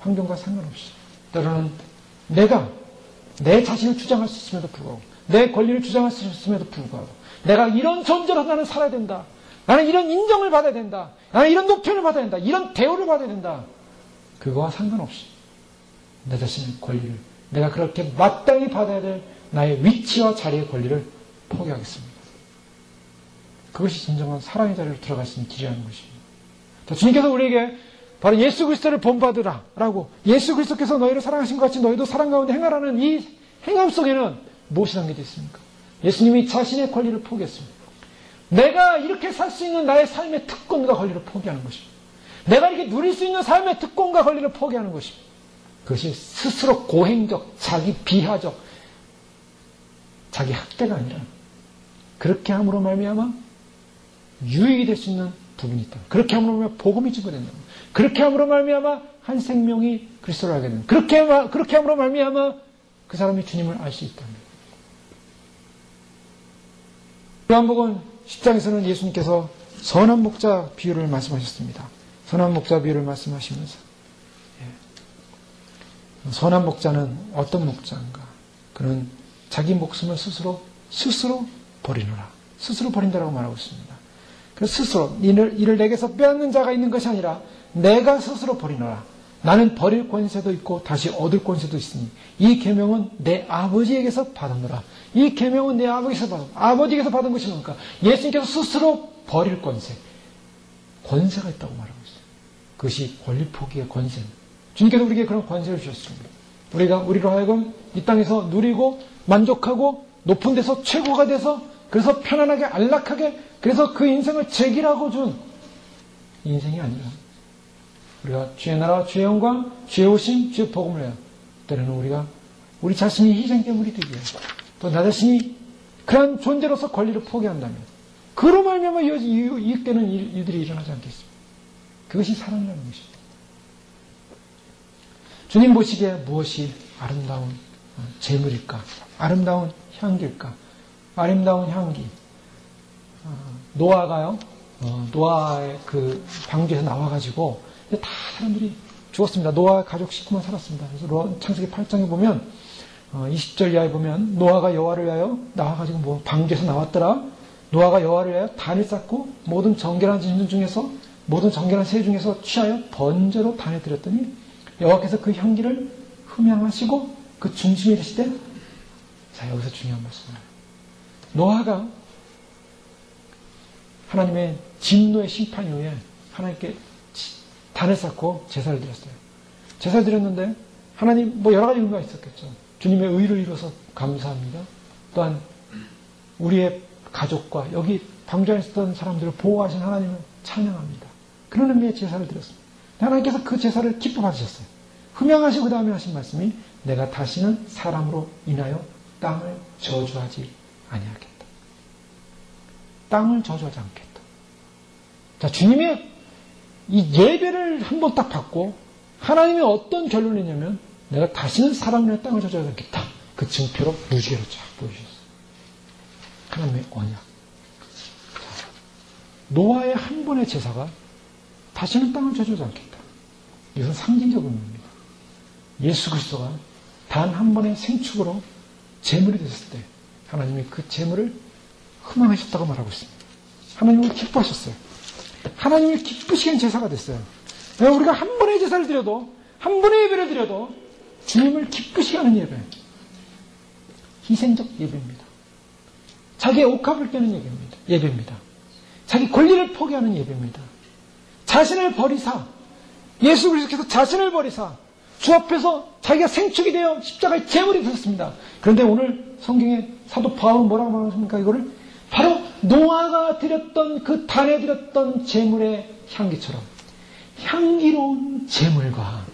환경과 상관없이 때로는 내가 내 자신을 주장할 수 있음에도 불구하고 내 권리를 주장할 수 있음에도 불구하고 내가 이런 존재로 나는 살아야 된다. 나는 이런 인정을 받아야 된다. 나는 이런 높임을 받아야 된다. 이런 대우를 받아야 된다. 그거와 상관없이 내 자신의 권리를 내가 그렇게 마땅히 받아야 될 나의 위치와 자리의 권리를 포기하겠습니다. 그것이 진정한 사랑의 자리로 들어갈 수 있는 길이라는 것입니다. 자, 주님께서 우리에게 바로 예수 그리스도를 본받으라 라고 예수 그리스도께서 너희를 사랑하신 것 같이 너희도 사랑 가운데 행하라는 이 행함 속에는 무엇이 담겨져 있습니까? 예수님이 자신의 권리를 포기했습니다. 내가 이렇게 살 수 있는 나의 삶의 특권과 권리를 포기하는 것입니다. 내가 이렇게 누릴 수 있는 삶의 특권과 권리를 포기하는 것입니다. 그것이 스스로 고행적, 자기 비하적, 자기 학대가 아니라 그렇게 함으로 말미암아 유익이 될 수 있는 부분이 있다. 그렇게 함으로 말미암아 복음이 증거된다. 그렇게 함으로 말미암아 한 생명이 그리스도를 알게 된다. 그렇게 함으로 말미암아 그 사람이 주님을 알 수 있다. 요한복음 10장에서는 예수님께서 선한 목자 비유를 말씀하셨습니다. 선한 목자 비유를 말씀하시면서 선한 목자는 어떤 목자인가? 그는 자기 목숨을 스스로 버리노라. 스스로 버린다라고 말하고 있습니다. 그래서 스스로 이를 내게서 빼앗는 자가 있는 것이 아니라 내가 스스로 버리노라. 나는 버릴 권세도 있고 다시 얻을 권세도 있으니 이 계명은 내 아버지에게서 받았노라. 이 계명은 내 아버지에게서 받은 것이 뭡니까? 예수님께서 스스로 버릴 권세가 있다고 말하고 있어요. 그것이 권리 포기의 권세입니다. 주님께서 우리에게 그런 권세를 주셨습니다. 우리로 하여금 이 땅에서 누리고 만족하고 높은 데서 최고가 돼서 그래서 편안하게 안락하게 그래서 그 인생을 즐기라고 준 인생이 아니라 우리가 주의 나라와 주의 영광, 주의 오심, 주의 복음을 해요. 때로는 우리 자신이 희생제물이 되기 위해 또 나 자신이 그런 존재로서 권리를 포기한다면 그로 말미암아 이익되는 일들이 일어나지 않겠습니까? 그것이 사랑이라는 것입니다. 주님 보시기에 무엇이 아름다운 재물일까? 아름다운 향기일까? 아름다운 향기. 노아가요, 노아의 그 방주에서 나와가지고, 다 사람들이 죽었습니다. 노아 가족 식구만 살았습니다. 그래서 창세기 8장에 보면, 20절 이하에 보면, 노아가 여호와를 위하여 나와가지고 뭐 방주에서 나왔더라. 노아가 여호와를 위하여 단을 쌓고, 모든 정결한 짐승 중에서, 모든 정결한 새 중에서 취하여 번제로 단을 드렸더니, 여호와께서 그 향기를 흠향하시고, 그 중심에 계시되, 자, 여기서 중요한 말씀이에요. 노아가 하나님의 진노의 심판 이후에 하나님께 단을 쌓고 제사를 드렸어요. 제사를 드렸는데 하나님 뭐 여러 가지 의미가 있었겠죠. 주님의 의를 이루어서 감사합니다. 또한 우리의 가족과 여기 방주 안에 있었던 사람들을 보호하신 하나님을 찬양합니다. 그런 의미의 제사를 드렸습니다. 하나님께서 그 제사를 기뻐 받으셨어요. 흠양하시고 그 다음에 하신 말씀이 내가 다시는 사람으로 인하여 땅을 저주하지 아니하겠다. 땅을 저주하지 않겠다. 자, 주님의 이 예배를 한번 딱 받고 하나님이 어떤 결론을 내냐면 내가 다시는 사람의 땅을 저주하지 않겠다. 그 증표로 무지개로 쫙 보여주셨어요. 하나님의 언약. 자, 노아의 한 번의 제사가 다시는 땅을 저주하지 않겠다. 이것은 상징적 의미입니다. 예수 그리스도가 단 한 번의 생축으로 제물이 되셨을 때 하나님이 그 제물을 흠양하셨다고 말하고 있습니다. 하나님을 기뻐하셨어요. 하나님을 기쁘시게 한 제사가 됐어요. 우리가 한 번의 제사를 드려도 한 번의 예배를 드려도 주님을 기쁘시게 하는 예배, 희생적 예배입니다. 자기의 옥합을 깨는 예배입니다. 자기 권리를 포기하는 예배입니다. 자신을 버리사, 예수 그리스도께서 자신을 버리사 주 앞에서 자기가 생축이 되어 십자가의 제물이 되었습니다. 그런데 오늘 성경에 사도 바울은 뭐라고 말하십니까? 이거를 바로 노아가 드렸던 그 단에 드렸던 제물의 향기처럼 향기로운 제물과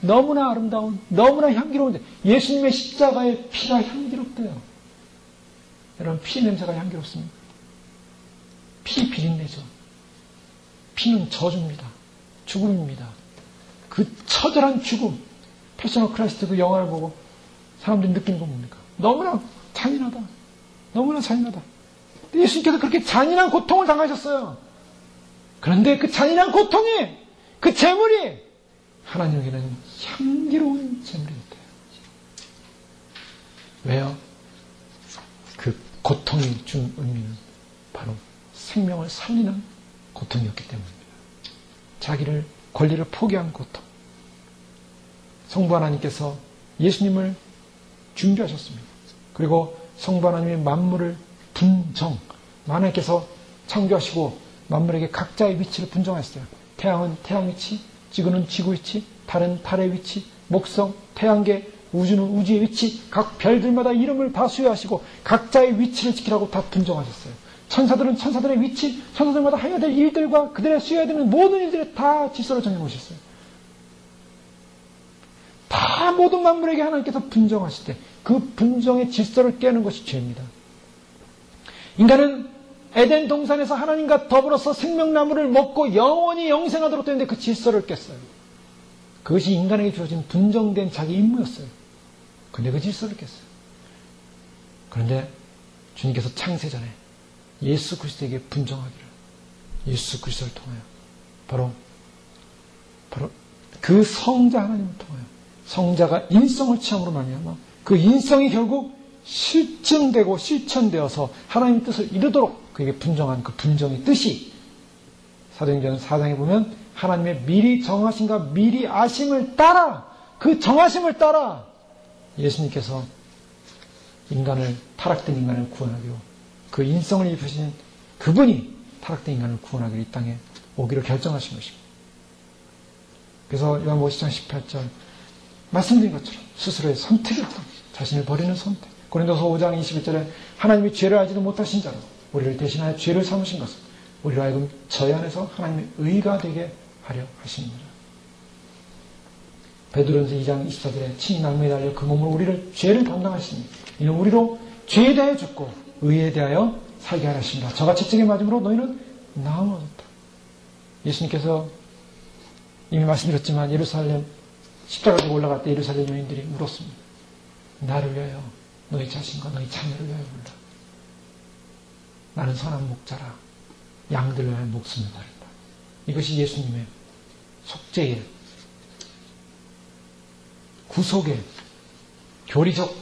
너무나 아름다운, 너무나 향기로운 예수님의 십자가의 피가 향기롭대요. 여러분, 피 냄새가 향기롭습니까? 피 비린내죠. 피는 저주입니다. 죽음입니다. 그 처절한 죽음, 패션 오브 크라이스트 그 영화를 보고 사람들이 느끼는 건 뭡니까? 너무나 잔인하다. 너무나 잔인하다. 예수님께서 그렇게 잔인한 고통을 당하셨어요. 그런데 그 잔인한 고통이, 그 제물이 하나님에게는 향기로운 제물이 됐대요. 왜요? 그 고통이 준 의미는 바로 생명을 살리는 고통이었기 때문입니다. 자기를, 권리를 포기한 고통. 성부 하나님께서 예수님을 준비하셨습니다. 그리고 성부 하나님의 만물을 분정, 하나님께서 창조하시고 만물에게 각자의 위치를 분정하셨어요. 태양은 태양 위치, 지구는 지구 위치, 달은 달의 위치, 목성, 태양계, 우주는 우주의 위치, 각 별들마다 이름을 다 수여하시고 각자의 위치를 지키라고 다 분정하셨어요. 천사들은 천사들의 위치, 천사들마다 해야 될 일들과 그들의 수여해야 되는 모든 일들에 다 질서를 정해놓으셨어요. 다 모든 만물에게 하나님께서 분정하실 때 그 분정의 질서를 깨는 것이 죄입니다. 인간은 에덴 동산에서 하나님과 더불어서 생명나무를 먹고 영원히 영생하도록 되는데 그 질서를 깼어요. 그것이 인간에게 주어진 분정된 자기 임무였어요. 그런데 그 질서를 깼어요. 그런데 주님께서 창세전에 예수 그리스도에게 분정하기를, 예수 그리스도를 통하여 바로 그 성자 하나님을 통하여 성자가 인성을 취함으로 말미암아 그 인성이 결국 실증되고 실천되어서 하나님의 뜻을 이루도록 그에게 분정한 그 분정의 뜻이 사도행전 4장에 보면 하나님의 미리 정하심과 미리 아심을 따라, 그 정하심을 따라 예수님께서 인간을, 타락된 인간을 구원하기로, 그 인성을 입으신 그분이 타락된 인간을 구원하기로 이 땅에 오기로 결정하신 것입니다. 그래서 요한복음 10장 18절 말씀드린 것처럼 스스로의 선택이었다. 자신을 버리는 선택. 고린도서 5장 21절에 하나님이 죄를 알지도 못하신 자로 우리를 대신하여 죄를 삼으신 것은 우리로 하여금 저희 안에서 하나님의 의가 되게 하려 하십니다. 베드로전서 2장 24절에 친히 나무에 달려 그 몸으로 우리를 죄를 담당하시니 이는 우리로 죄에 대하여 죽고 의에 대하여 살게 하려 하십니다. 저가 채찍에 맞음으로 너희는 나음을 얻었다. 예수님께서 이미 말씀드렸지만 예루살렘 십자가 지고 올라갈 때 예루살렘 여인들이 울었습니다. 나를 위하여, 너희 자신과 너희 자녀를 위하여 울라. 나는 선한 목자라. 양들을 위하여 목숨을 버린다. 이것이 예수님의 속죄의, 구속의 교리적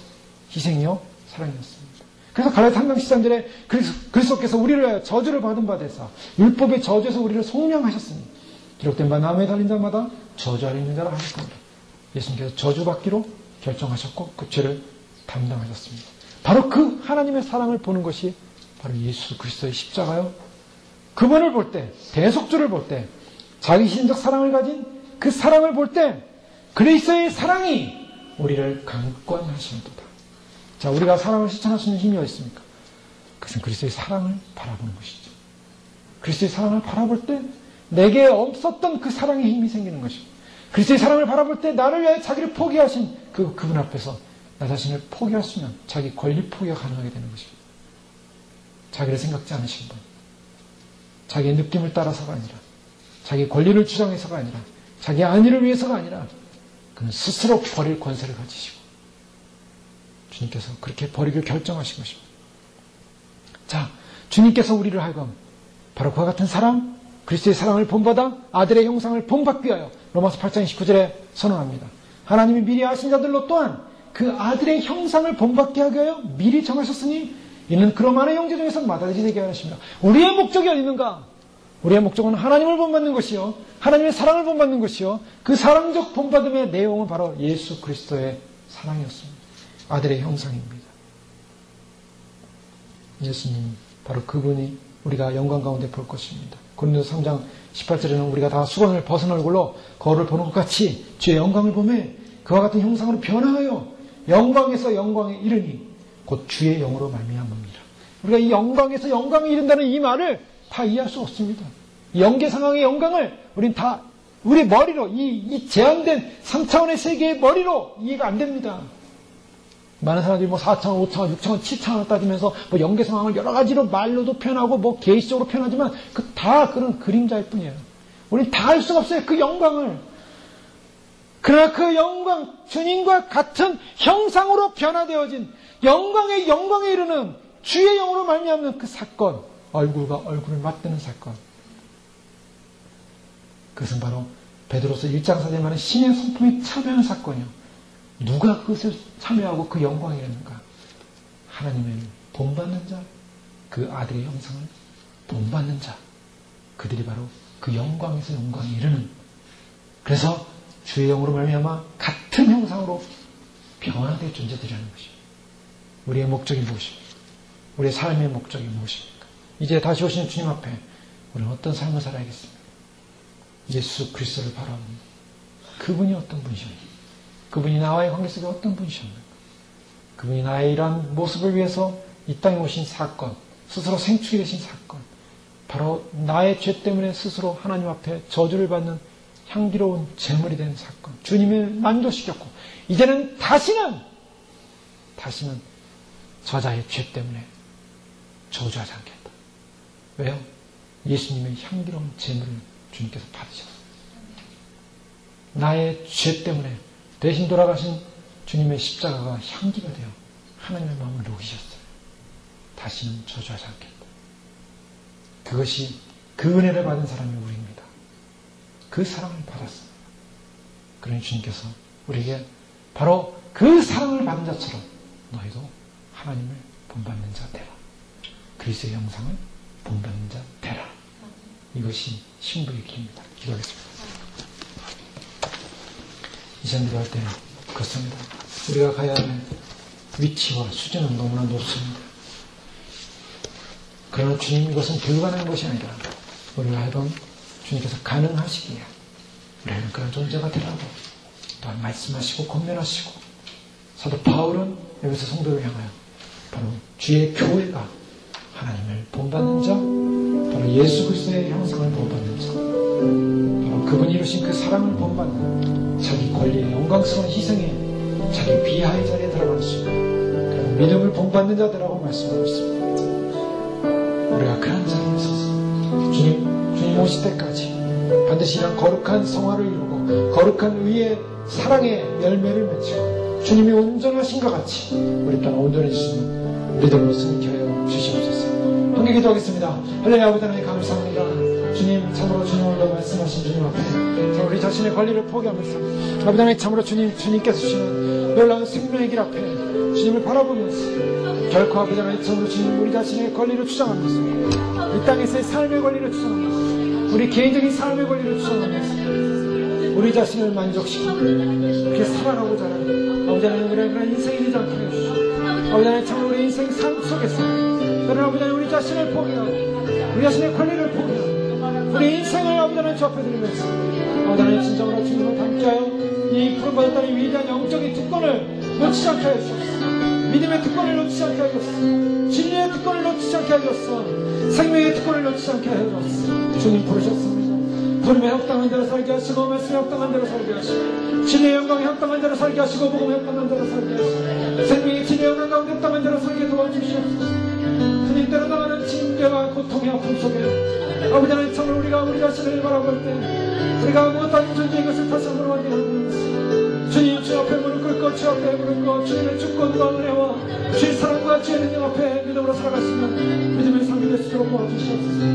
희생이요 사랑이었습니다. 그래서 갈라디아 3장 13절에 그리스도께서 우리를 위하여 저주를 받은 바 되사 율법의 저주에서 우리를 속량하셨으니 기록된 바 나무에 달린 자마다 저주 아래 있는 자라 하셨습니다. 예수님께서 저주받기로 결정하셨고 그 죄를 담당하셨습니다. 바로 그 하나님의 사랑을 보는 것이 바로 예수 그리스도의 십자가요. 그분을 볼 때, 대속주를 볼 때, 자기 신적 사랑을 가진 그 사랑을 볼 때 그리스도의 사랑이 우리를 강권하시는도다. 자, 우리가 사랑을 실천할 수 있는 힘이 어디 있습니까? 그것은 그리스도의 사랑을 바라보는 것이죠. 그리스도의 사랑을 바라볼 때 내게 없었던 그 사랑의 힘이 생기는 것이죠. 그리스도의 사랑을 바라볼 때 나를 위해 자기를 포기하신 그분 앞에서 나 자신을 포기할 수 있는 자기 권리 포기가 가능하게 되는 것입니다. 자기를 생각지 않으신 분, 자기의 느낌을 따라서가 아니라, 자기 권리를 주장해서가 아니라, 자기 안위를 위해서가 아니라 그는 스스로 버릴 권세를 가지시고 주님께서 그렇게 버리기를 결정하신 것입니다. 자, 주님께서 우리를 하여금 바로 그와 같은 사랑, 그리스도의 사랑을 본받아 아들의 형상을 본받기 위하여 로마서 8장 29절에 선언합니다. 하나님이 미리 아신 자들로 또한 그 아들의 형상을 본받게 하기 위하여 미리 정하셨으니 이는 그러므로 형제 중에서 마다들이 되게 하십니다. 우리의 목적이 어디 있는가? 우리의 목적은 하나님을 본받는 것이요, 하나님의 사랑을 본받는 것이요, 그 사랑적 본받음의 내용은 바로 예수 그리스도의 사랑이었습니다. 아들의 형상입니다. 예수님, 바로 그분이 우리가 영광 가운데 볼 것입니다. 고린도서 3장 18절에는 우리가 다 수건을 벗은 얼굴로 거울을 보는 것 같이 주의 영광을 보매 그와 같은 형상으로 변화하여 영광에서 영광에 이르니 곧 주의 영으로 말미암음이라. 우리가 이 영광에서 영광에 이른다는 이 말을 다 이해할 수 없습니다. 이 영계 상황의 영광을 우린 다 우리 머리로 이 제한된 3차원의 세계의 머리로 이해가 안 됩니다. 많은 사람들이 뭐 4차원, 5차원, 6차원, 7차원을 따지면서 뭐 영계 상황을 여러 가지로 말로도 표현하고 뭐 계시적으로 표현하지만 다 그런 그림자일 뿐이에요. 우린 다 알 수가 없어요. 그 영광을. 그러나 그 영광, 주님과 같은 형상으로 변화되어진 영광의 영광에 이르는 주의 영으로 말미암는 그 사건, 얼굴과 얼굴을 맞대는 사건. 그것은 바로 베드로서 1장 4절에 말하는 신의 성품에 참여하는 사건이요. 누가 그것을 참여하고 그 영광에 이르는가? 하나님의 본받는 자, 그 아들의 형상을 본받는 자, 그들이 바로 그 영광에서 영광에 이르는, 그래서 주의 영으로 말미암아 같은 형상으로 변화될 존재들이라는 것입니다. 우리의 목적이 무엇입니까? 우리의 삶의 목적이 무엇입니까? 이제 다시 오시는 주님 앞에 우리는 어떤 삶을 살아야겠습니까? 예수 그리스도를 바라봅니다. 그분이 어떤 분이십니까? 그분이 나와의 관계 속에 어떤 분이십니까? 그분이 나의 이러한 모습을 위해서 이 땅에 오신 사건, 스스로 생축이 되신 사건, 바로 나의 죄 때문에 스스로 하나님 앞에 저주를 받는 향기로운 제물이 된 사건, 주님을 만족시켰고 이제는 다시는 저자의 죄 때문에 저주하지 않겠다. 왜요? 예수님의 향기로운 제물을 주님께서 받으셨어요. 나의 죄 때문에 대신 돌아가신 주님의 십자가가 향기가 되어 하나님의 마음을 녹이셨어요. 다시는 저주하지 않겠다. 그것이 그 은혜를 받은 사람이 우리입니다. 그 사랑을 받았습니다. 그러니 주님께서 우리에게 바로 그 사랑을 받은 자처럼 너희도 하나님을 본받는 자 되라. 그리스도의 형상을 본받는 자 되라. 이것이 신부의 길입니다. 기도하겠습니다. 이전 기도할 때 그렇습니다. 우리가 가야 할 위치와 수준은 너무나 높습니다. 그러나 주님, 이것은 불가능한 것이 아니라 우리가 하여금 주님께서 가능하시기에 우리는 그런 존재가 되라고 또한 말씀하시고 권면하시고, 사도 바울은 여기서 성도를 향하여 바로 주의 교회가 하나님을 본받는 자, 바로 예수 그리스도의 형상을 본받는 자, 바로 그분이 이루신 그 사랑을 본받는 자기 권리의 영광스러운 희생에 자기 비하의 자리에 들어갈 수 있는 그런 믿음을 본받는 자들하고 말씀하고 있습니다. 우리가 그런 자리에 서서 주님 오실 때까지 반드시 이런 거룩한 성화를 이루고 거룩한 의의 사랑의 열매를 맺고 주님이 온전하신 것 같이 우리 또한 온전해지시는 우리들로 승리케 하여 주시옵소서. 함께 기도하겠습니다. 할렐루야. 아버지 하나님 감사합니다. 주님, 참으로 주님으로 말씀하신 주님 앞에 우리 자신의 권리를 포기하면서 아버지 하나님 참으로 주님께서 주시는 놀라운 생명의 길 앞에 주님을 바라보면서 결코 아버지 하나님 참으로 주님 우리 자신의 권리를 주장하면서 이 땅에서의 삶의 권리를 주장하면서 우리 개인적인 삶의 권리를 주장하면서 우리 자신을 만족시키고 그렇게 살아가고자 하는 아버지 하나님 그런 인생이 되지 않게 해주시고 아버지 하나님 참으로 우리 인생 삶 속에서 그러나 아버지 하나님 우리 자신을 포기하고 우리 자신의 권리를 포기하고 우리 인생을 아버지 하나님 주 앞에 드리면서 아버지 하나님 진정으로 주님을 함께하여 이 부름받았다는 위대한 영적인 특권을 놓치지 않게 하셨소. 믿음의 특권을 놓치지 않게 하셨소. 진리의 특권을 놓치지 않게 하셨소. 생명의 특권을 놓치지 않게 하셨소. 주님 부르셨습니다. 부름에 합당한 대로 살게 하시고 말씀에 합당한 대로 살게 하시고 진리의 영광에 합당한 대로 살게 하시고 복음에 합당한 대로 살게 하시고 생명의 진리의 영광 가운데 합당한 대로 살게 도와주시옵소서. 주님 때로 나가는 징계와 고통의 아픔 속에 아버지 하나님 참으로 우리가 우리 자신을 바라볼 때 우리가 무엇 아닌 존재인 것을 다시 한번 확인하면서 주님 주 앞에 무릎 꿇고 주 앞에 무릎 꿇고 주님의 주권과 은혜와 주의 사랑과 주의 능력 앞에 믿음으로 살아가시는 믿음의 삶이 될 수 있도록 도와주시옵소서.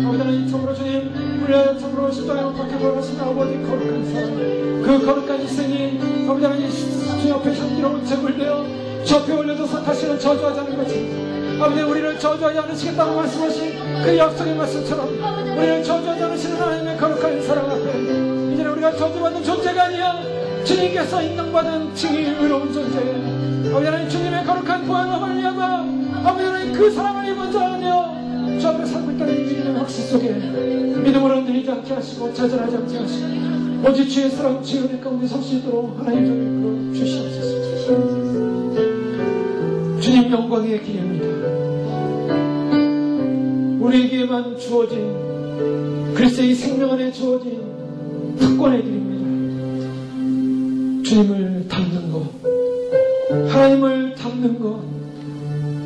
아버지 하나님 참으로 주님 우리의 참으로 십자가에 못 박혀 돌아가신 아버지 거룩한 사랑 그 거룩한 희생이 아버지 하나님 주 앞에 향기로운 제물되어 주 앞에 올려져서 다시는 저주하지 않은 것입니다. 아버지 우리를 저주하지 않으시겠다고 말씀하신 그 약속의 말씀처럼 우리를 저주하지 않으시는 하나님의 거룩한 사랑 앞에 이제는 우리가 저주받는 존재가 아니야 주님께서 인정받은 칭의 의로운 존재예요. 아버지 하나님 주님의 거룩한 보혈로 말미암아 아버지 하나님 그 사랑을 입은 자라며 주 앞에 살고 있다는 이 믿음의 확신 속에 믿음으로 흔들리지 않게 하시고 좌절하지 않게 하시고 오직 주의 사랑 주의 은혜 가운데 설 수 있도록 하나님 저를 이끌어 주시옵소서. 주님 영광의 길입니다. 우리에게만 주어진 그리스도의 생명 안에 주어진 특권의 길입니다. 주님을 닮는 것, 하나님을 닮는 것,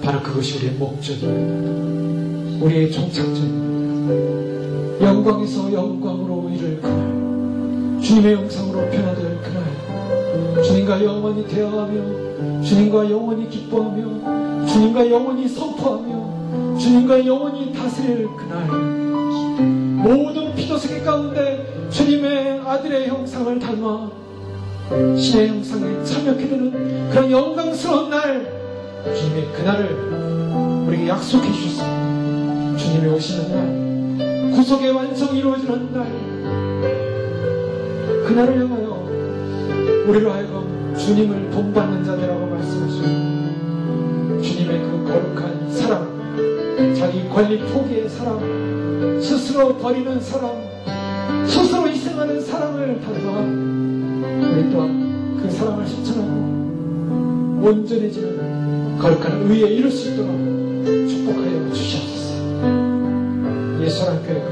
바로 그것이 우리의 목적입니다. 우리의 종착점입니다. 영광에서 영광으로 이를 그날, 주님의 영상으로 변화될 그날, 주님과 영원히 대화하며 주님과 영원히 기뻐하며 주님과 영원히 선포하며 주님과 영원히 다스릴 그날 모든 피도세계 가운데 주님의 아들의 형상을 닮아 신의 형상에 참여하게 되는 그런 영광스러운 날 주님의 그날을 우리에게 약속해 주셨습니다. 주님이 오시는 날 구속의 완성이 이루어지는 날 그날을 향하여 우리로 하여금 주님을 본받는 자들이라고 말씀하시고 주님의 그 거룩한 사랑 자기 권리 포기의 사랑 스스로 버리는 사랑 스스로 희생하는 사랑을 닮아 우리 또한 그 사랑을 실천하고 온전해지는 거룩한 의에 이룰 수 있도록 축복하여 주시옵소서. 예수란 교회가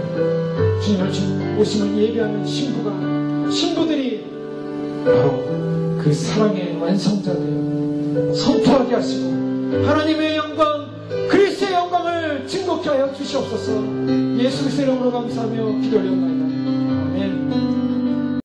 주님을 오심을 예배하는 신부들이 바로 그 사랑의 완성자되어 선포하게 하시고 하나님의 영광 그리스도의 영광을 증거케 하여 주시옵소서. 예수 그리스도의 이름으로 감사하며 기도 올려옵나이다.